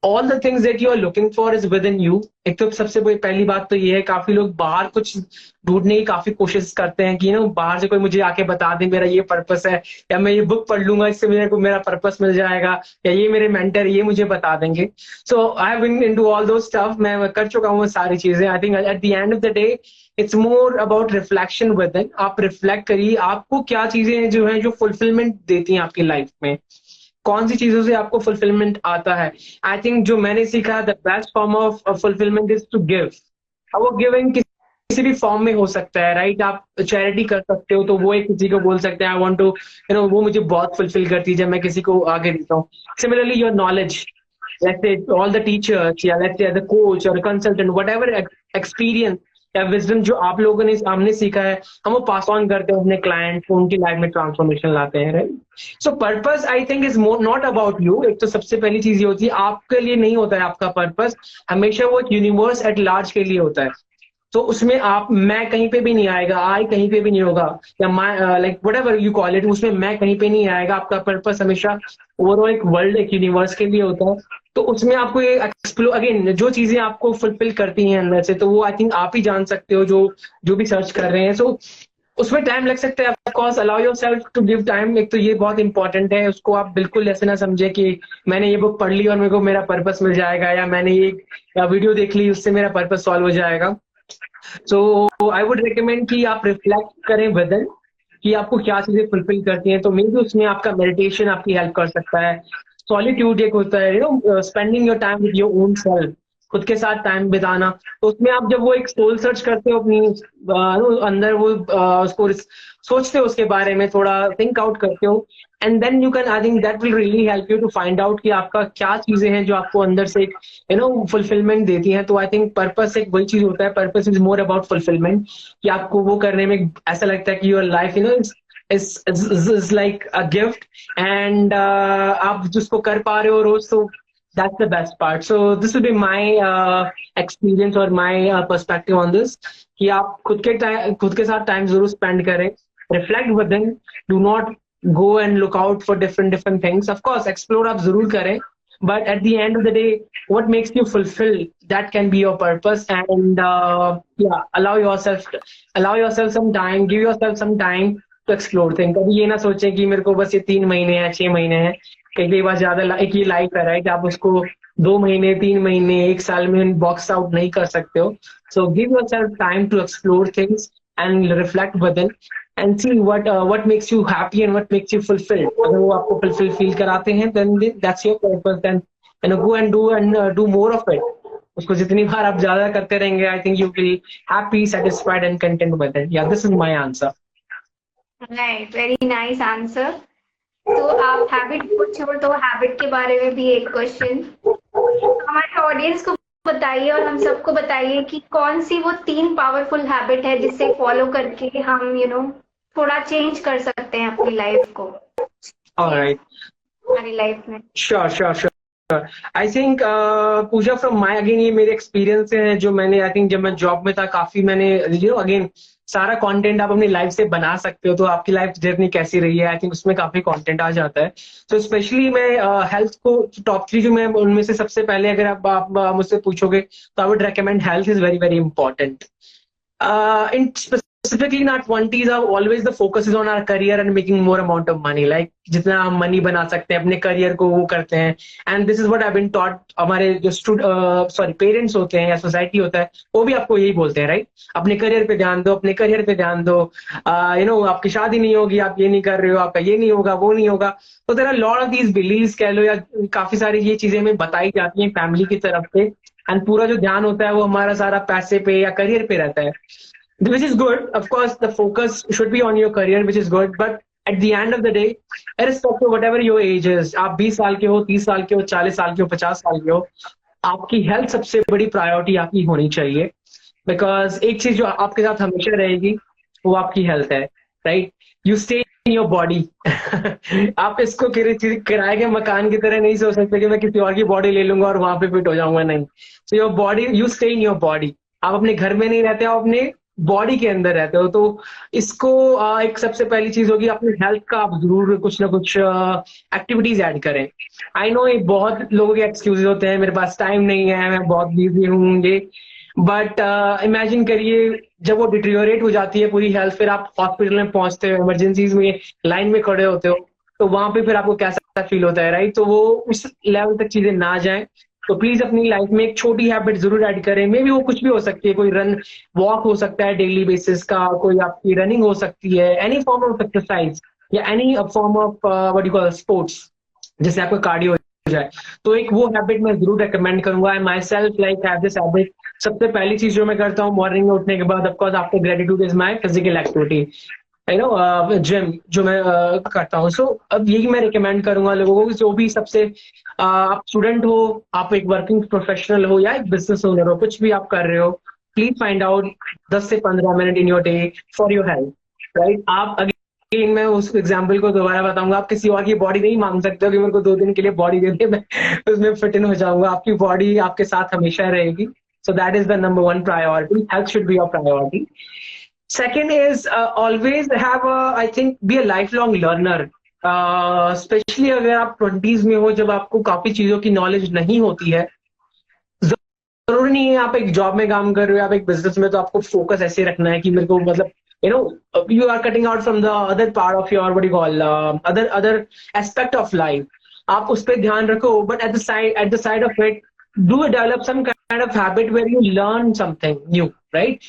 all the things that you are looking for is within you. एक तो सबसे बड़ी पहली बात तो ये है, काफी लोग बाहर कुछ ढूंढने की काफी कोशिश करते हैं कि बाहर से कोई मुझे आके बता दे मेरा ये पर्पस है, या मैं ये बुक पढ़ लूंगा इससे मेरे को मेरा पर्पस मिल जाएगा, या ये मेरे मेंटर ये मुझे बता देंगे। So I have been into all those stuff, मैं कर चुका हूँ वो सारी चीजें। I think at the end of the day it's more about reflection within. आप रिफ्लेक्ट करिए आपको क्या चीजें जो है जो फुलफिलमेंट देती हैं आपकी लाइफ में, कौन सी चीजों से आपको फुलफिलमेंट आता है। आई थिंक जो मैंने सीखा, the best form of fulfilment is to give. अब वो गिविंग किसी भी फॉर्म में हो सकता है, राइट। आप चैरिटी कर सकते हो, तो वो एक किसी को बोल सकते हैं आई वांट टू वो मुझे बहुत फुलफिल करती है जब मैं किसी को आगे देता हूँ। Similarly your knowledge, let's say all the teachers, yeah, let's say the coach or a consultant, whatever experience या विजडम जो आप लोगों ने सामने सीखा है, हम वो पास ऑन करते हैं अपने क्लाइंट को, उनकी लाइफ में ट्रांसफॉर्मेशन लाते हैं, right. So purpose I think is more not about you. एक तो सबसे पहली चीज ये होती है, आपके लिए नहीं होता है आपका पर्पस, हमेशा वो यूनिवर्स एट लार्ज के लिए होता है। तो उसमें आप मैं कहीं पे भी नहीं आएगा, आई कहीं पे भी नहीं होगा, या my like what ever you call it, उसमें मैं कहीं पे नहीं आएगा। आपका पर्पस हमेशा ओवरऑल एक वर्ल्ड, एक यूनिवर्स के लिए होता है। तो उसमें आपको ये एक्सप्लोर, अगेन जो चीजें आपको फुलफिल करती हैं अंदर से, तो वो आई थिंक आप ही जान सकते हो जो भी सर्च कर रहे हैं। सो उसमें टाइम लग सकता है, of course allow yourself to give time. एक तो ये बहुत इंपॉर्टेंट है, उसको आप बिल्कुल ऐसे ना समझे कि मैंने ये बुक पढ़ ली और मेरे को मेरा पर्पस मिल जाएगा, या मैंने ये वीडियो देख ली उससे मेरा पर्पस सॉल्व हो जाएगा। सो आई वुड रिकमेंड कि आप रिफ्लेक्ट करें विद कि आपको क्या चीजें फुलफिल करती हैं। तो मे बी उसमें आपका मेडिटेशन आपकी हेल्प कर सकता है, सॉलिट्यूड एक होता है, spending your time with your own self, खुद के साथ टाइम बिताना। तो उसमें आप जब वो एक सोल सर्च करते हो अपनी अंदर, वो उसको सोचते हो उसके बारे में, थोड़ा थिंक आउट करते हो, and then you can, I think that will really help you to find out कि आपका क्या चीजें हैं जो आपको अंदर से फुलफिलमेंट देती हैं। तो आई थिंक पर्पस एक वही चीज होता है, purpose is more about fulfilment, कि आपको वो करने में ऐसा लगता है कि your life is like a gift, and आप जिसको कर पा रहे हो रोज, तो that's the best part. So this will be my experience or my perspective on this, कि आप खुद के साथ टाइम जरूर स्पेंड करें, reflect within, do not go and look out for different things. Of course explore आप जरूर करें, but at the end of the day what makes you fulfilled, that can be your purpose. And yeah, allow yourself some time, give yourself some time to explore things. कभी ये ना सोचें कि मेरे को बस ये 3 महीने हैं, 6 महीने हैं, कई बार ज्यादा एक ही लाइफ है, राइट। आप उसको 2 महीने, 3 महीने, 1 साल में बॉक्स आउट नहीं कर सकते हो। So give yourself time to explore things and reflect within and see what makes you happy and what makes you fulfilled. अगर वो आपको fulfill फील कराते हैं, then that's your purpose. Then go and do more of it. उसको जितनी बार आप ज्यादा करते रहेंगे, I think you will happy, satisfied and content with it. Yeah, this is my answer. Right, very nice answer. तो आप हैबिट को छोड़ दो, हैबिट के बारे में भी एक क्वेश्चन। हमारे ऑडियंस को बताइए और हम सबको बताइए कि कौन सी वो 3 पावरफुल हैबिट है जिसे फॉलो करके हम थोड़ा चेंज कर सकते हैं अपनी लाइफ को, चेंज ऑलराइट, हमारी लाइफ में। Sure sure sure. I think Pooja, from my again, ये मेरे एक्सपीरियंस से हैं जो मैंने, आई थिंक जब मैं जॉब में था काफी मैंने, अगेन सारा कंटेंट आप अपनी लाइफ से बना सकते हो, तो आपकी लाइफ जर्नी कैसी रही है, आई थिंक उसमें काफी कंटेंट आ जाता है। तो स्पेशली मैं हेल्थ को टॉप 3 जो मैं उनमें से सबसे पहले अगर आप मुझसे पूछोगे तो आई would recommend health is very very important. In specifically in our 20s, always the focus is on our career and making more amount of money. Like जितना हम मनी बना सकते हैं अपने करियर को वो करते हैं. And this is what I been taught. हमारे जो पेरेंट्स होते हैं या सोसाइटी होता है वो भी आपको यही बोलते हैं, राइट? अपने करियर पे ध्यान दो, अपने करियर पे ध्यान दो. आपकी शादी नहीं होगी, आप ये नहीं कर रहे हो, आपका ये नहीं होगा, वो नहीं होगा. तो there are lot of these beliefs कह लो, या काफी सारी ये चीजें हमें बताई जाती हैं फैमिली की तरफ से. एंड पूरा जो ध्यान होता है वो हमारा सारा पैसे पे या करियर पे रहता है, which is good. Of course, the focus should be on your career, which is good. But at the end of the day, irrespective of whatever your age is, आप 20 साल के हो, 30 साल के हो, 40 साल के हो, 50 साल के हो, आपकी हेल्थ सबसे बड़ी प्रायोरिटी आपकी होनी चाहिए. बिकॉज एक चीज जो आपके साथ हमेशा रहेगी वो आपकी हेल्थ है, right? You stay in your body. आप इसको किराए के मकान की तरह नहीं सोच सकते कि मैं किसी और की बॉडी ले लूंगा और वहां पे फिट हो जाऊंगा, नहीं. So your body, you stay in your body. आप अपने घर में नहीं रहते, आप अपने बॉडी के अंदर रहते हो. तो इसको एक सबसे पहली चीज होगी, अपनी हेल्थ का आप जरूर कुछ ना कुछ एक्टिविटीज ऐड करें. आई नो ये बहुत लोगों के एक्सक्यूजेज होते हैं, मेरे पास टाइम नहीं है, मैं बहुत बिजी हूँ, ये. बट इमेजिन करिए जब वो डिटेरियोरेट हो जाती है पूरी हेल्थ, फिर आप हॉस्पिटल में पहुंचते हो, इमरजेंसीज में लाइन में खड़े होते हो, तो वहां पे फिर आपको कैसा फील होता है, राइट? तो वो उस लेवल तक चीजें ना जाए, तो प्लीज अपनी लाइफ में एक छोटी हैबिट जरूर ऐड करें. मे बी वो कुछ भी हो सकती है, कोई वॉक हो सकता है डेली बेसिस का, कोई आपकी रनिंग हो सकती है, एनी फॉर्म ऑफ एक्सरसाइज या any form of what you call sports, जिससे आपको कार्डियो हो जाए. तो एक वो हैबिट मैं जरूर रेकमेंड करूंगा. I myself like have this habit. सबसे पहली चीज जो मैं करता हूँ मॉर्निंग में उठने के बाद, of course after gratitude, is my physical activity, gym जो मैं करता हूँ. सो अब यही मैं रिकमेंड करूंगा लोगों को कि जो भी सबसे आप स्टूडेंट हो, आप एक वर्किंग प्रोफेशनल हो या एक बिजनेस ओनर हो, कुछ भी आप कर रहे हो, प्लीज फाइंड आउट 10 से 15 minute in your day for your health, right? आप अगेन मैं उस एग्जाम्पल को दोबारा बताऊंगा, आप किसी और की बॉडी नहीं मांग सकते हो कि मेरे को 2 दिन के लिए बॉडी दे दे, मैं उसमें फिट इन हो जाऊंगा. आपकी बॉडी आपके साथ हमेशा रहेगी. So that is the number 1 priority. Health should be your priority. Second is always have I think be a lifelong learner. Specially अगर आप 20s में हो, जब आपको काफी चीजों की नॉलेज नहीं होती है. जरूरी नहीं है आप एक जॉब में काम कर रहे हो, आप एक बिजनेस में, तो आपको फोकस ऐसे रखना है कि मेरे को मतलब you are cutting out from the other part of your what you call other aspect of life. आप उस पर ध्यान रखो, but at the side of it, do develop some kind of habit where you learn something new, right?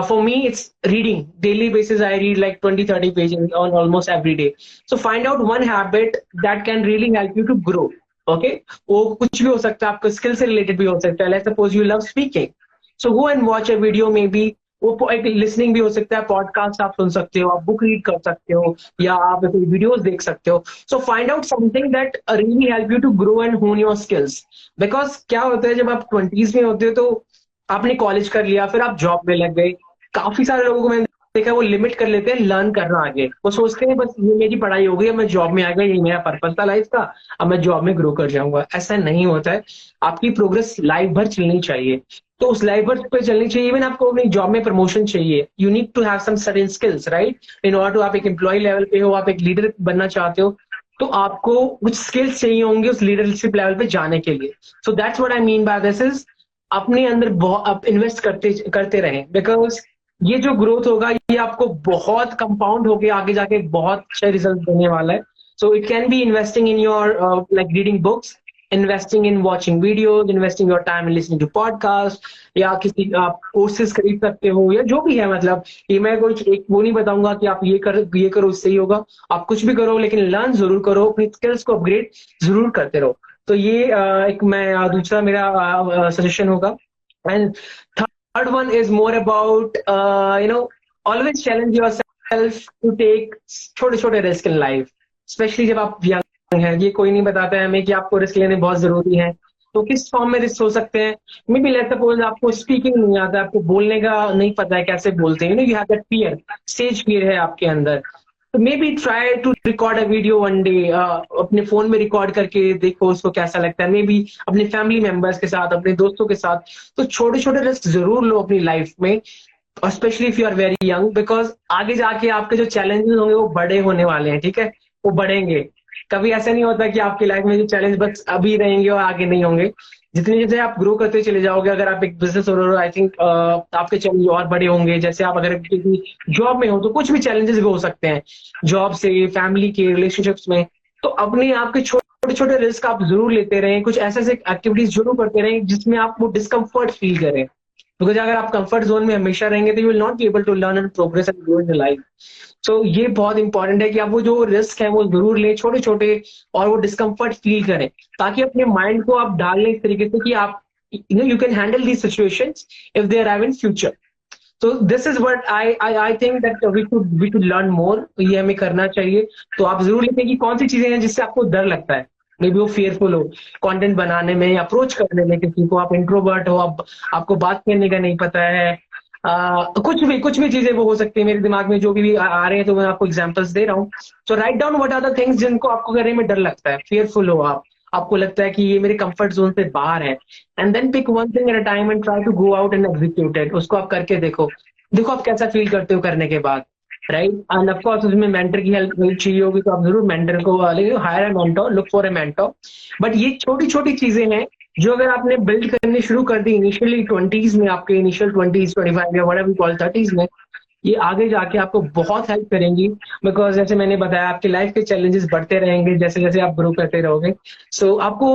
For me, it's reading. Daily basis, I read like 20-30 pages on almost every day. So find out one habit that can really help you to grow. Okay? वो कुछ भी हो सकता है, आपको स्किल से रिलेटेड भी हो सकता है. Let's suppose you love speaking. So go and watch a video, maybe. वो एक लिसनिंग भी हो सकता है, पॉडकास्ट आप सुन सकते हो, आप बुक रीड कर सकते हो, या आप वीडियोस देख सकते हो. So find out something that really help you to grow and hone your skills. Because क्या होता है, जब आप 20s में होते हो तो आपने कॉलेज कर लिया, फिर आप जॉब में लग गए. काफी सारे लोगों को मैंने देखा वो लिमिट कर लेते हैं लर्न करना आगे. वो सोचते हैं बस ये मेरी पढ़ाई हो गई, अब मैं जॉब में आ गया, ये मेरा पर्पस था लाइफ का, अब मैं जॉब में ग्रो कर जाऊंगा. ऐसा नहीं होता है. आपकी प्रोग्रेस लाइफ भर चलनी चाहिए. तो उस लाइफ भर पे चलनी चाहिए. इवन आपको अपनी जॉब में प्रमोशन चाहिए, you need to have some certain skills, right? In order to, आप एक एम्प्लॉय लेवल पे हो, आप एक लीडर बनना चाहते हो, तो आपको कुछ स्किल्स चाहिए होंगे उस लीडरशिप लेवल पे जाने के लिए. So that's what I mean by this is अपने अंदर आप इन्वेस्ट करते रहें. बिकॉज ये जो ग्रोथ होगा ये आपको बहुत कंपाउंड होके आगे जाके बहुत अच्छे रिजल्ट देने वाला है. So it can be investing in your like reading books, investing in watching videos, investing your time in listening to podcast, या किसी आप कोर्सेज खरीद सकते हो, या जो भी है. मतलब ये मैं कोई एक वो नहीं बताऊंगा कि आप ये करो उससे ही होगा. आप कुछ भी करो, लेकिन लर्न जरूर करो, अपनी स्किल्स को अपग्रेड जरूर करते रहो. तो ये एक मैं दूसरा मेरा सजेशन होगा. And third one is more about always challenge yourself to take छोटे छोटे रिस्क इन लाइफ. स्पेशली जब आप यंग है, ये कोई नहीं बताता है हमें कि आपको रिस्क लेने बहुत जरूरी है. तो किस फॉर्म में रिस्क हो सकते हैं? मे बी लेट्स सपोज आपको स्पीकिंग नहीं आता, आपको बोलने का नहीं पता है कैसे बोलते हैं, you have that fear, stage fear है आपके अंदर, तो maybe try to record a video one day, अपने फोन में रिकॉर्ड करके देखो उसको कैसा लगता है, मे बी अपने फैमिली मेंबर्स के साथ, अपने दोस्तों के साथ। तो छोटे छोटे रिस्क जरूर लो अपनी लाइफ में, और specially if you are very young, because आगे जाके आपके जो चैलेंजेस होंगे वो बड़े होने वाले हैं, ठीक है, वो बढ़ेंगे। कभी ऐसा नहीं होता कि आपकी लाइफ में जो चैलेंज बस अभी रहेंगे और आगे नहीं होंगे। जितनी जैसे आप ग्रो करते चले जाओगे, अगर आप एक बिजनेस ओनर हो, आई थिंक आपके चैलेंज और बड़े होंगे। जैसे आप अगर किसी जॉब में हो तो कुछ भी चैलेंजेस भी हो सकते हैं, जॉब से, फैमिली के, रिलेशनशिप्स में। तो अपने आप के छोटे छोटे रिस्क आप जरूर लेते रहें, कुछ ऐसे ऐसे एक्टिविटीज जरूर करते रहें जिसमें आप वो डिस्कम्फर्ट फील करें, बिकॉज अगर आप कंफर्ट जोन में हमेशा रहेंगे तो you will not be able to learn and progress and grow in life. So ये बहुत इंपॉर्टेंट है कि आप वो जो रिस्क है वो जरूर लें, छोटे छोटे, और वो डिस्कम्फर्ट फील करें, ताकि अपने माइंड को आप डाल लें इस तरीके से कि आप you can handle these situations if they arrive in future. तो this is what I think that we should learn more, ये हमें करना चाहिए। तो आप जरूर लिखें कि कौन सी चीजें हैं जिससे आपको डर लगता है, मे बी वो फियरफुल हो कंटेंट बनाने में, अप्रोच करने में किसी को, आप इंट्रोवर्ट हो, आपको बात करने का नहीं पता है, कुछ भी चीजें वो हो सकती है। मेरे दिमाग में जो भी आ रहे हैं तो मैं आपको एग्जांपल्स दे रहा हूँ। So write down what are the things जिनको आपको करने में डर लगता है, फियरफुल हो आप, आपको लगता है कि ये मेरे कंफर्ट जोन से बाहर है, and then pick one thing at a time and try to go out and execute it. उसको आप करके देखो, देखो आप कैसा फील करते हो करने के बाद, राइट। एंड ऑफ कोर्स उसमें मेंटर की हेल्प चाहिए होगी, तो आप जरूर मेंटर को higher a mentor, look for a mentor. But ये छोटी छोटी चीजें हैं जो अगर आपने बिल्ड करनी शुरू कर दी इनिशियली 20s में, आपके इनिशियल 20s 25 या व्हाटएवर वी कॉल 30s में, ये आगे जाके आपको बहुत हेल्प करेंगी। बिकॉज जैसे मैंने बताया, आपकी लाइफ के चैलेंजेस बढ़ते रहेंगे जैसे जैसे आप ग्रो करते रहोगे। सो आपको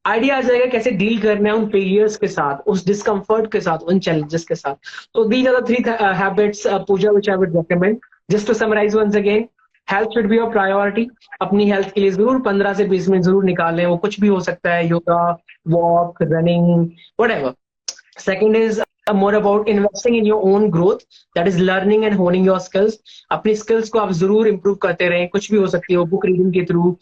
आइडिया आ जाएगा कैसे डील करना है उन फेलियर्स के साथ, उस डिस्कम्फर्ट के साथ, उन चैलेंजेस के साथ। तो these are the 3 habits Pooja which I would recommend. Just to summarise once again, health should be your priority. अपनी हेल्थ के लिए जरूर 15 से 20 मिनट जरूर निकालें, वो कुछ भी हो सकता है, yoga, walk, running, whatever. Second is more about investing in your own growth, that is learning and honing your skills। अपनी skills को आप जरूर improve करते रहें, कुछ भी हो सकती है, बुक रीडिंग के थ्रू,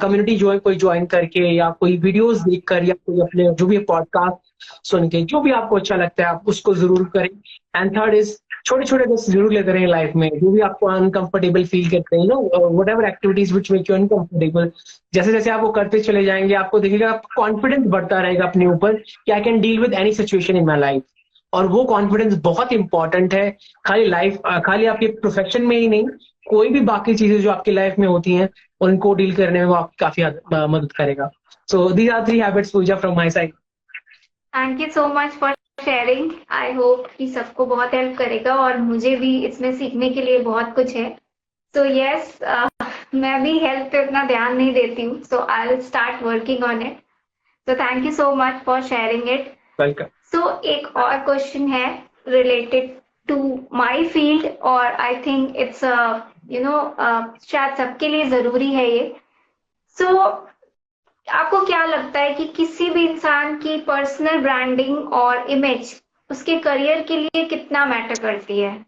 कम्युनिटी कोई ज्वाइन करके, या कोई वीडियोस देखकर, या कोई अपने जो भी पॉडकास्ट सुन के, जो भी आपको अच्छा लगता है आप उसको जरूर करें। एंड थर्ड इज छोटे छोटे रिस्क जरूर लेते रहें लाइफ में, जो भी आपको अनकंफर्टेबल फील करते हैं, what ever activities which make you uncomfortable, जैसे जैसे आप वो करते चले जाएंगे आपको दिखेगा, कॉन्फिडेंस बढ़ता रहेगा अपने ऊपर कि I can deal with any situation in my life. और वो कॉन्फिडेंस बहुत इंपॉर्टेंट है, खाली आपके प्रोफेशन में ही नहीं, कोई भी बाकी चीजें जो आपकी लाइफ में होती हैं उनको डील करने में वो आपकी काफी मदद करेगा। So these are 3 habits Pooja from my side. Thank you so much for sharing. I hope कि सबको बहुत हेल्प करेगा, और मुझे भी इसमें सीखने के लिए बहुत कुछ है। सो यस, मैं भी हेल्थ पे उतना ध्यान नहीं देती हूँ, so I will start working on it. So thank you so much for sharing it. Welcome. So एक और क्वेश्चन है रिलेटेड टू माय फील्ड, और आई थिंक इट्स शायद सबके लिए जरूरी है ये। सो आपको क्या लगता है कि किसी भी इंसान की पर्सनल ब्रांडिंग और इमेज उसके करियर के लिए कितना मैटर करती है?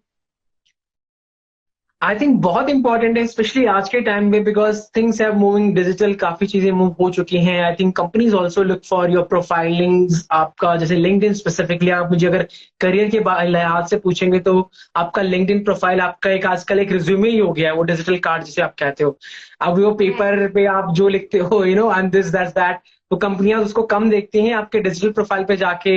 आई थिंक बहुत इंपॉर्टेंट है, स्पेशली आज के टाइम में, because things have moving digital, काफी चीजें मूव हो चुकी हैं। I think companies also look for your profilings. आपका जैसे लिंक्डइन स्पेसिफिकली, आप मुझे अगर करियर के लिहाज से पूछेंगे तो आपका लिंक्डइन प्रोफाइल आपका एक आजकल एक रिज्यूमे ही हो गया है, वो डिजिटल कार्ड जिसे आप कहते हो। अब वो पेपर पे आप जो लिखते हो, I am this that's that, तो कंपनियां उसको कम देखती हैं। आपके डिजिटल प्रोफाइल पे जाके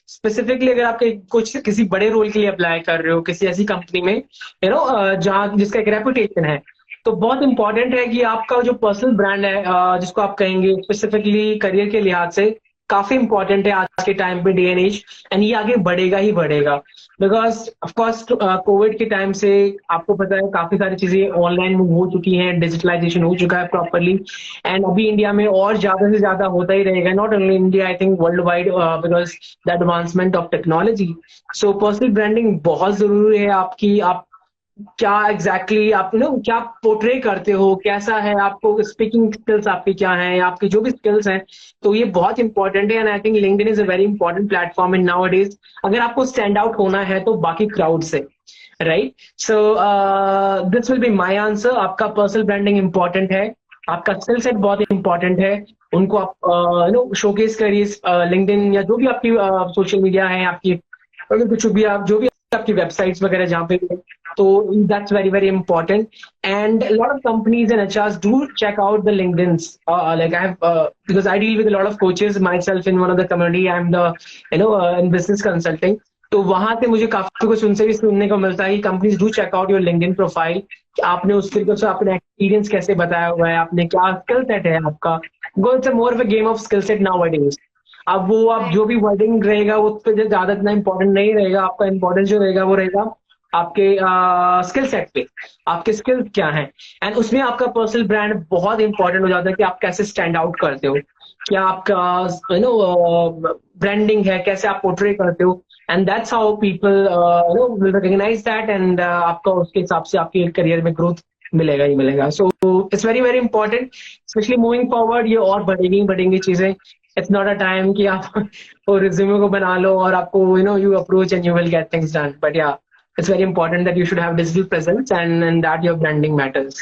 स्पेसिफिकली अगर आपके कुछ किसी बड़े रोल के लिए अप्लाई कर रहे हो किसी ऐसी कंपनी में, जहाँ जिसका एक रेपुटेशन है, तो बहुत इंपॉर्टेंट है कि आपका जो पर्सनल ब्रांड है, जिसको आप कहेंगे स्पेसिफिकली करियर के लिहाज से, काफी इंपॉर्टेंट है आज के टाइम पे, डे एंड एज। एंड ये आगे बढ़ेगा ही बढ़ेगा, बिकॉज ऑफकोर्स कोविड के टाइम से आपको पता है काफी सारी चीजें ऑनलाइन मूव हो चुकी हैं, डिजिटलाइजेशन हो चुका है प्रॉपरली। एंड अभी इंडिया में और ज्यादा से ज्यादा होता ही रहेगा, not only India, I think world wide, because the advancement of technology. So personal branding बहुत जरूरी है आपकी। आप क्या एग्जैक्टली आप क्या पोर्ट्रे करते हो, कैसा है आपको स्पीकिंग स्किल्स आपकी क्या है, आपकी जो भी स्किल्स हैं, तो ये बहुत इंपॉर्टेंट है। And I think LinkedIn is a very important platform in now days, अगर आपको स्टैंड आउट होना है तो बाकी क्राउड से, right. So this will be my answer. आपका पर्सनल ब्रांडिंग इंपॉर्टेंट है, आपका स्किल सेट बहुत इंपॉर्टेंट है, उनको आप शोकेस करिए लिंक्डइन या जो भी आपकी सोशल मीडिया है आपकी, अगर कुछ भी आप जो भी आपकी वेबसाइट्स वगैरह जहाँ पे भी है, तो that's very very important. And lot of companies and HRs do check out the LinkedIns, like I have because I deal with a lot of coaches myself in one of the community. I'm the in business consulting. तो वहां से मुझे काफी कुछ उनसे भी सुनने को मिलता है कि companies do check out your LinkedIn profile, कि आपने उस तरीके से अपना एक्सपीरियंस कैसे बताया हुआ है, आपने क्या स्किल सेट है आपका. Because it's more of a game of skill set now अडेज. अब वो आप जो भी वर्डिंग रहेगा वो उस पर ज्यादा इतना इंपॉर्टेंट नहीं रहेगा, आपका इंपॉर्टेंस जो रहेगा वो रहेगा आपके स्किल सेट पे, आपके स्किल्स क्या हैं. एंड उसमें आपका पर्सनल ब्रांड बहुत इंपॉर्टेंट हो जाता है कि आप कैसे स्टैंड आउट करते हो, क्या आपका ब्रांडिंग है, कैसे आप पोर्ट्रे करते हो. And that's how people will recognise that, and आपका उसके हिसाब से आपके करियर में ग्रोथ मिलेगा ही मिलेगा. So it's very very important, specially moving forward. ये और बढ़ेंगी चीजें. इट्स नॉट अ टाइम कि आप वो रिज्यूमे को बना लो और आपको you approach and you will get things done. But या, it's very important that you should have digital presence, and that your branding matters.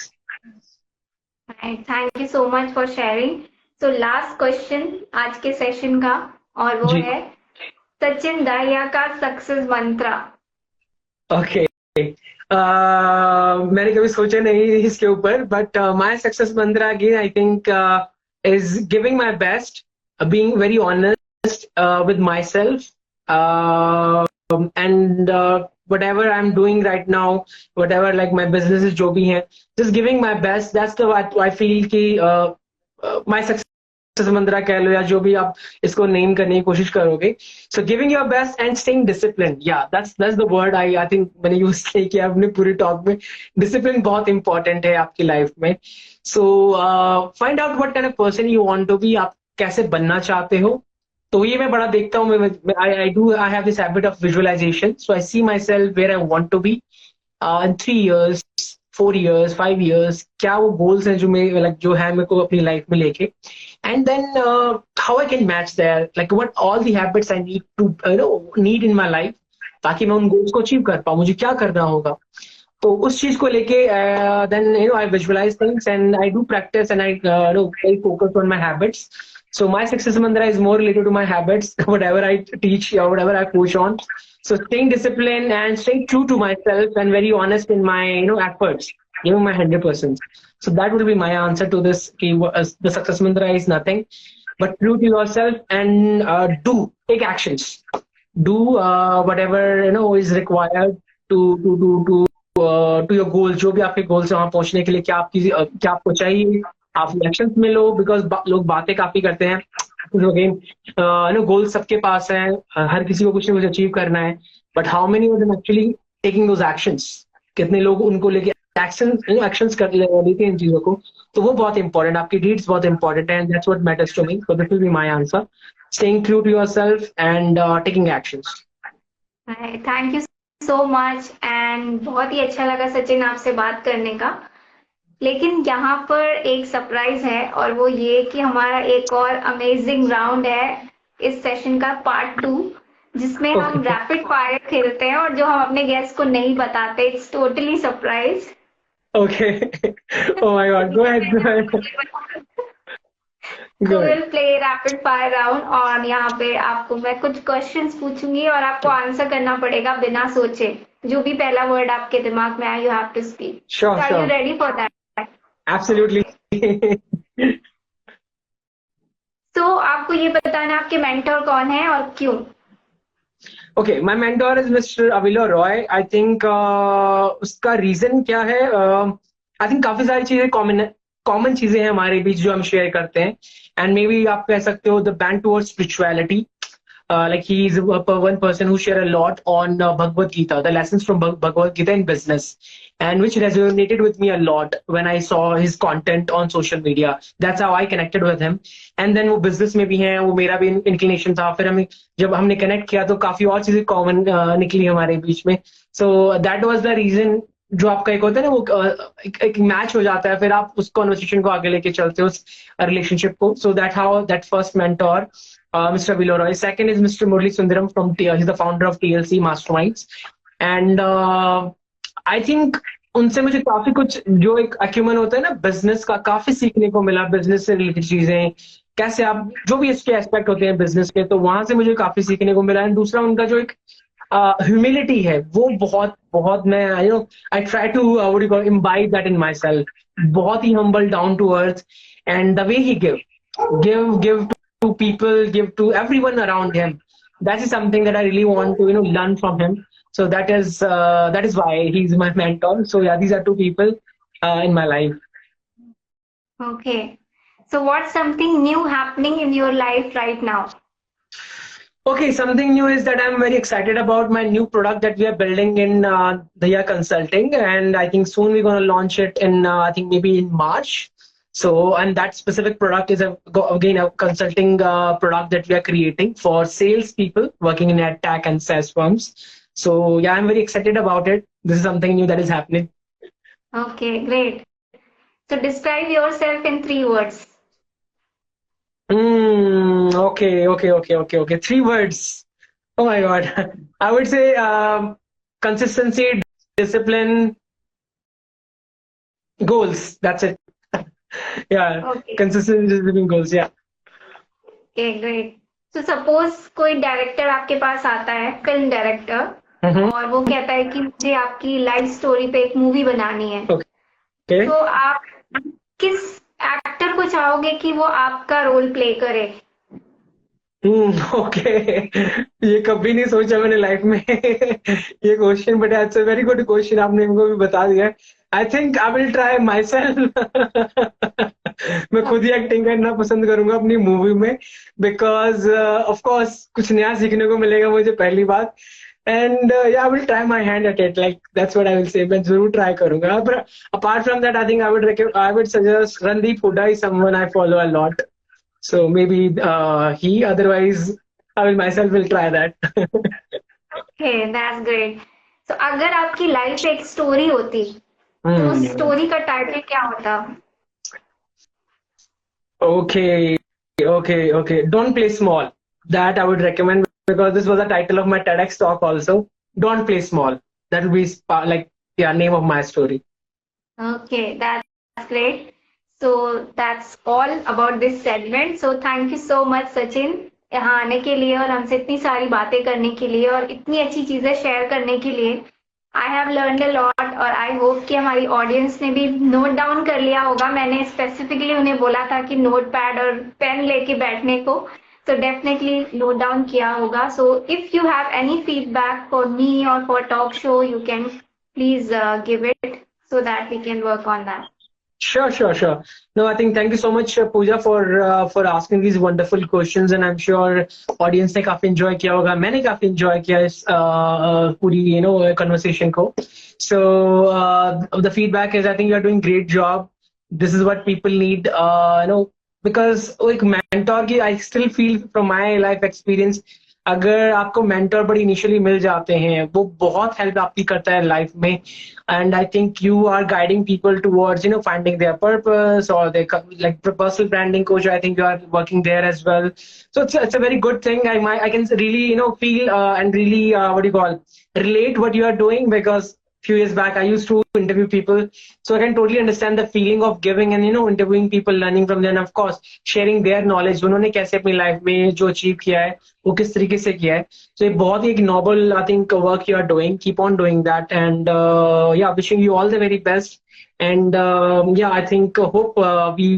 Right. Thank you so much for sharing. So last question आज के सेशन का, और वो जी. है सचिन दाहिया का सक्सेस मंत्रा. Okay. मैंने कभी सोचा नहीं इसके ऊपर, but my success mantra again I think is giving my best, being very honest with myself, and whatever I'm doing right now, whatever like my businesses जो भी हैं, just giving my best. That's the what I feel कि my success mantra कह लो या जो भी आप इसको नेम करने की कोशिश करोगे. So giving your best and staying disciplined. Yeah, that's the word I think मैंने यूज किया अपने पूरे टॉक में. डिसिप्लिन बहुत इंपॉर्टेंट है आपकी लाइफ में. So find out what kind of person you want to be. आप कैसे बनना चाहते हो. तो ये मैं बड़ा देखता हूँ. I have this habit of visualization. So I see myself where I want to be in 3 years, 4 years, 5 years. क्या वो goals हैं जो है मेरे को अपनी लाइफ में लेके. And then how I can match there, like what all the habits I need to need in my life, ताकि मैं उन goals को achieve कर पाऊँ. मुझे क्या करना होगा. तो उस चीज को लेके then I visualize things and I do practice and I I focus on my habits. So my success mantra is more related to my habits, whatever I teach or whatever I push on. So staying disciplined and staying true to myself and very honest in my efforts, giving my 100%. So that will be my answer to this. The success mantra is nothing but true to yourself and take actions, do whatever is required to your goal. जो भी आपके गोल से वहां पहुंचने के लिए क्या आपको चाहिए, आप एक्शंस में लो. बिकॉज लोग बातें काफी करते हैं, गोल सबके पास है, हर किसी को कुछ ना कुछ अचीव करना है. But how many of them actually taking those actions, कितने लोग उनको लेके एक्शंस कर लेते हैं इन चीजों को. तो वो बहुत इंपॉर्टेंट, आपकी डीड्स बहुत इंपॉर्टेंट है. And that's what matters to me. So this will be my answer, staying true to yourself and taking actions. Thank you so much. And बहुत ही अच्छा लगा सचिन आपसे बात करने का. लेकिन यहाँ पर एक सरप्राइज है, और वो ये कि हमारा एक और अमेजिंग राउंड है इस सेशन का, पार्ट 2, जिसमें हम रैपिड फायर खेलते हैं और जो हम अपने गेस्ट को नहीं बताते. It's totally surprise. Okay. Oh my God, go ahead. Will play rapid fire round, और यहाँ पे आपको मैं कुछ क्वेश्चंस पूछूंगी और आपको आंसर करना पड़ेगा बिना सोचे. जो भी पहला वर्ड आपके दिमाग में आए, you have to speak. Sure. Are you ready for that? Absolutely. तो आपको ये बताना आपके मेंटर कौन है और क्यों? Okay, my mentor is Mr. Avilo Roy. I think उसका रीजन क्या है? I think काफी सारी चीजें कॉमन चीजें हैं हमारे बीच जो हम शेयर करते हैं. एंड मे बी आप कह सकते हो the band towards spirituality. Like he is one person who share a lot on Bhagavad Gita, the lessons from Bhagavad Gita in business, and which resonated with me a lot when I saw his content on social media. That's how I connected with him. And then वो business में भी हैं, वो मेरा भी inclination था. फिर जब हमने connect किया तो काफी और चीजें common निकली हमारे बीच में. So that was the reason. जो आपका एक होता है ना, वो एक मैच हो जाता है, फिर आप उस कॉन्वर्सेशन को आगे लेके चलते हो, उस रिलेशनशिप को. So that how that first mentor Mr. Avilo Roy. Second is Mr. Murali Sundaram he's the founder of TLC Masterminds. And I think उनसे मुझे काफी कुछ जो एक अक्यूमन होता है ना बिजनेस का, काफी सीखने को मिला। बिजनेस से रिलेटेड चीजें, कैसे आप जो भी इसके एस्पेक्ट होते हैं बिजनेस के, तो वहां से मुझे काफी सीखने को मिला। एंड दूसरा उनका जो एक ह्यूमिलिटी है, वो बहुत बहुत, मैं I try to what you call imbibe that in myself. बहुत ही humble, down to earth, and the way he give to people, give to everyone around him. That is something that I really want to learn from him. So that is why he's my mentor. So yeah, these are two people in my life. Okay. So what's something new happening in your life right now? Okay, something new is that I'm very excited about my new product that we are building in Daya Consulting, and I think soon we're going to launch it in I think maybe in March. So, and that specific product is again a consulting product that we are creating for sales people working in ad tech and SaaS firms. So yeah, I'm very excited about it. This is something new that is happening. Okay, great. So describe yourself in 3 words. Okay. 3 words. Oh my God. I would say consistency, discipline, goals. That's it. Yeah, Okay. consistency, discipline, goals. Yeah. Okay, great. So suppose कोई डायरेक्टर आपके पास आता है, फिल्म डायरेक्टर, Mm-hmm. और वो कहता है कि मुझे आपकी लाइफ स्टोरी पे एक मूवी बनानी है, Okay. तो आप किस एक्टर को चाहोगे कि वो आपका रोल प्ले करे? ओके। ये कभी नहीं सोचा मैंने लाइफ में ये question, but it's a very good question, आपने हमको भी बता दिया। आई think I will try my self. मैं खुद ही एक्टिंग करना पसंद करूंगा अपनी मूवी में, बिकॉज ऑफ कोर्स कुछ नया सीखने को मिलेगा मुझे, पहली बात। And I will try my hand at it, like that's what I will say. मैं जरूर ट्राई करूंगा। पर apart from that, I think I would suggest Randeep Hooda is someone I follow a lot. So maybe he. Otherwise, I will myself will try that. Okay, that's great. So अगर आपकी लाइफ एक स्टोरी होती, तो Hmm. स्टोरी का टाइटल क्या होता? Okay. Don't play small. That I would recommend, because this was the title of my TEDx talk also. Don't play small. That will be like, yeah, name of my story. Okay, that's great. So that's all about this segment. So thank you so much, Sachin, यहाँ आने के लिए और हमसे इतनी सारी बातें करने के लिए और इतनी अच्छी चीजें शेयर करने के लिए. I have learned a lot और आई होप कि हमारी ऑडियंस ने भी नोट डाउन कर लिया होगा. मैंने स्पेसिफिकली उन्हें बोला था कि नोट पैड और पेन लेके बैठने को, so definitely note down किया होगा. So if you have any feedback for me or for talk show, you can please give it so that we can work on that. Sure. No, I think thank you so much, Pooja, for asking these wonderful questions, and I'm sure audience ने काफी enjoy किया होगा. मैंने काफी enjoy किया इस पूरी conversation को. So the feedback is, I think you are doing great job. This is what people need, because एक mentor की, I still feel from my life experience, अगर आपको मेंटर बड़ी इनिशियली मिल जाते हैं, वो बहुत हेल्प आपकी करता है लाइफ में. And I think you are guiding people towards finding their purpose, और they like personal branding coach. I think you are working there as well. So it's a very good thing. I can really feel and really what do you call, relate what you are doing, because few years back I used to interview people, so I can totally understand the feeling of giving and interviewing people, learning from them, and of course sharing their knowledge. उन्होंने कैसे अपनी लाइफ में जो अचीव किया है वो किस तरीके से किया है. So ये बहुत ही एक noble, I think, work you are doing. Keep on doing that, and yeah, wishing you all the very best. And yeah, I think hope we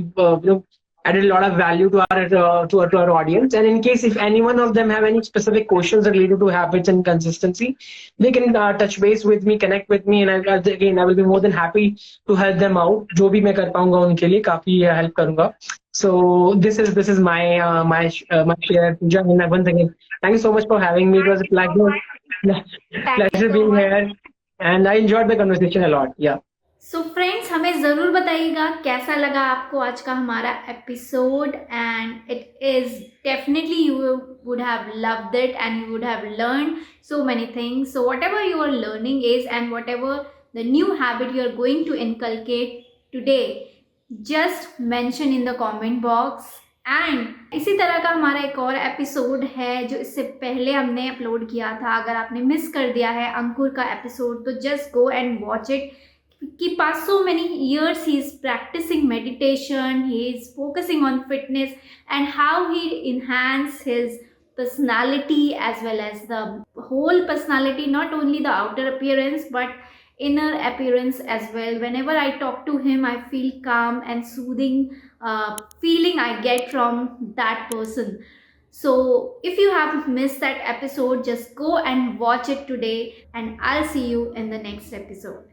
added a lot of value to our audience. And in case if any one of them have any specific questions related to habits and consistency, they can touch base with me, connect with me, and I will be more than happy to help them out. जो भी मैं कर पाऊंगा उनके लिए काफी help करूंगा. So this is my share, Pooja. And once again, thank you so much for having me. It was a Thank you pleasure so being much. here, and I enjoyed the conversation a lot. Yeah. So friends, हमें ज़रूर बताइएगा कैसा लगा आपको आज का हमारा episode. And it is definitely you would have loved it and you would have learn so many things. So whatever you are learning is and whatever the new habit you are going to inculcate today, just mention in the comment box. And इसी तरह का हमारा एक और एपिसोड है जो इससे पहले हमने अपलोड किया था. अगर आपने मिस कर दिया है अंकुर का एपिसोड, तो just go and watch it. past so many years he is practicing meditation, he is focusing on fitness, and how he enhance his personality as well as the whole personality, not only the outer appearance but inner appearance as well. Whenever I talk to him, I feel calm and soothing feeling I get from that person. So if you have missed that episode, just go and watch it today, and I'll see you in the next episode.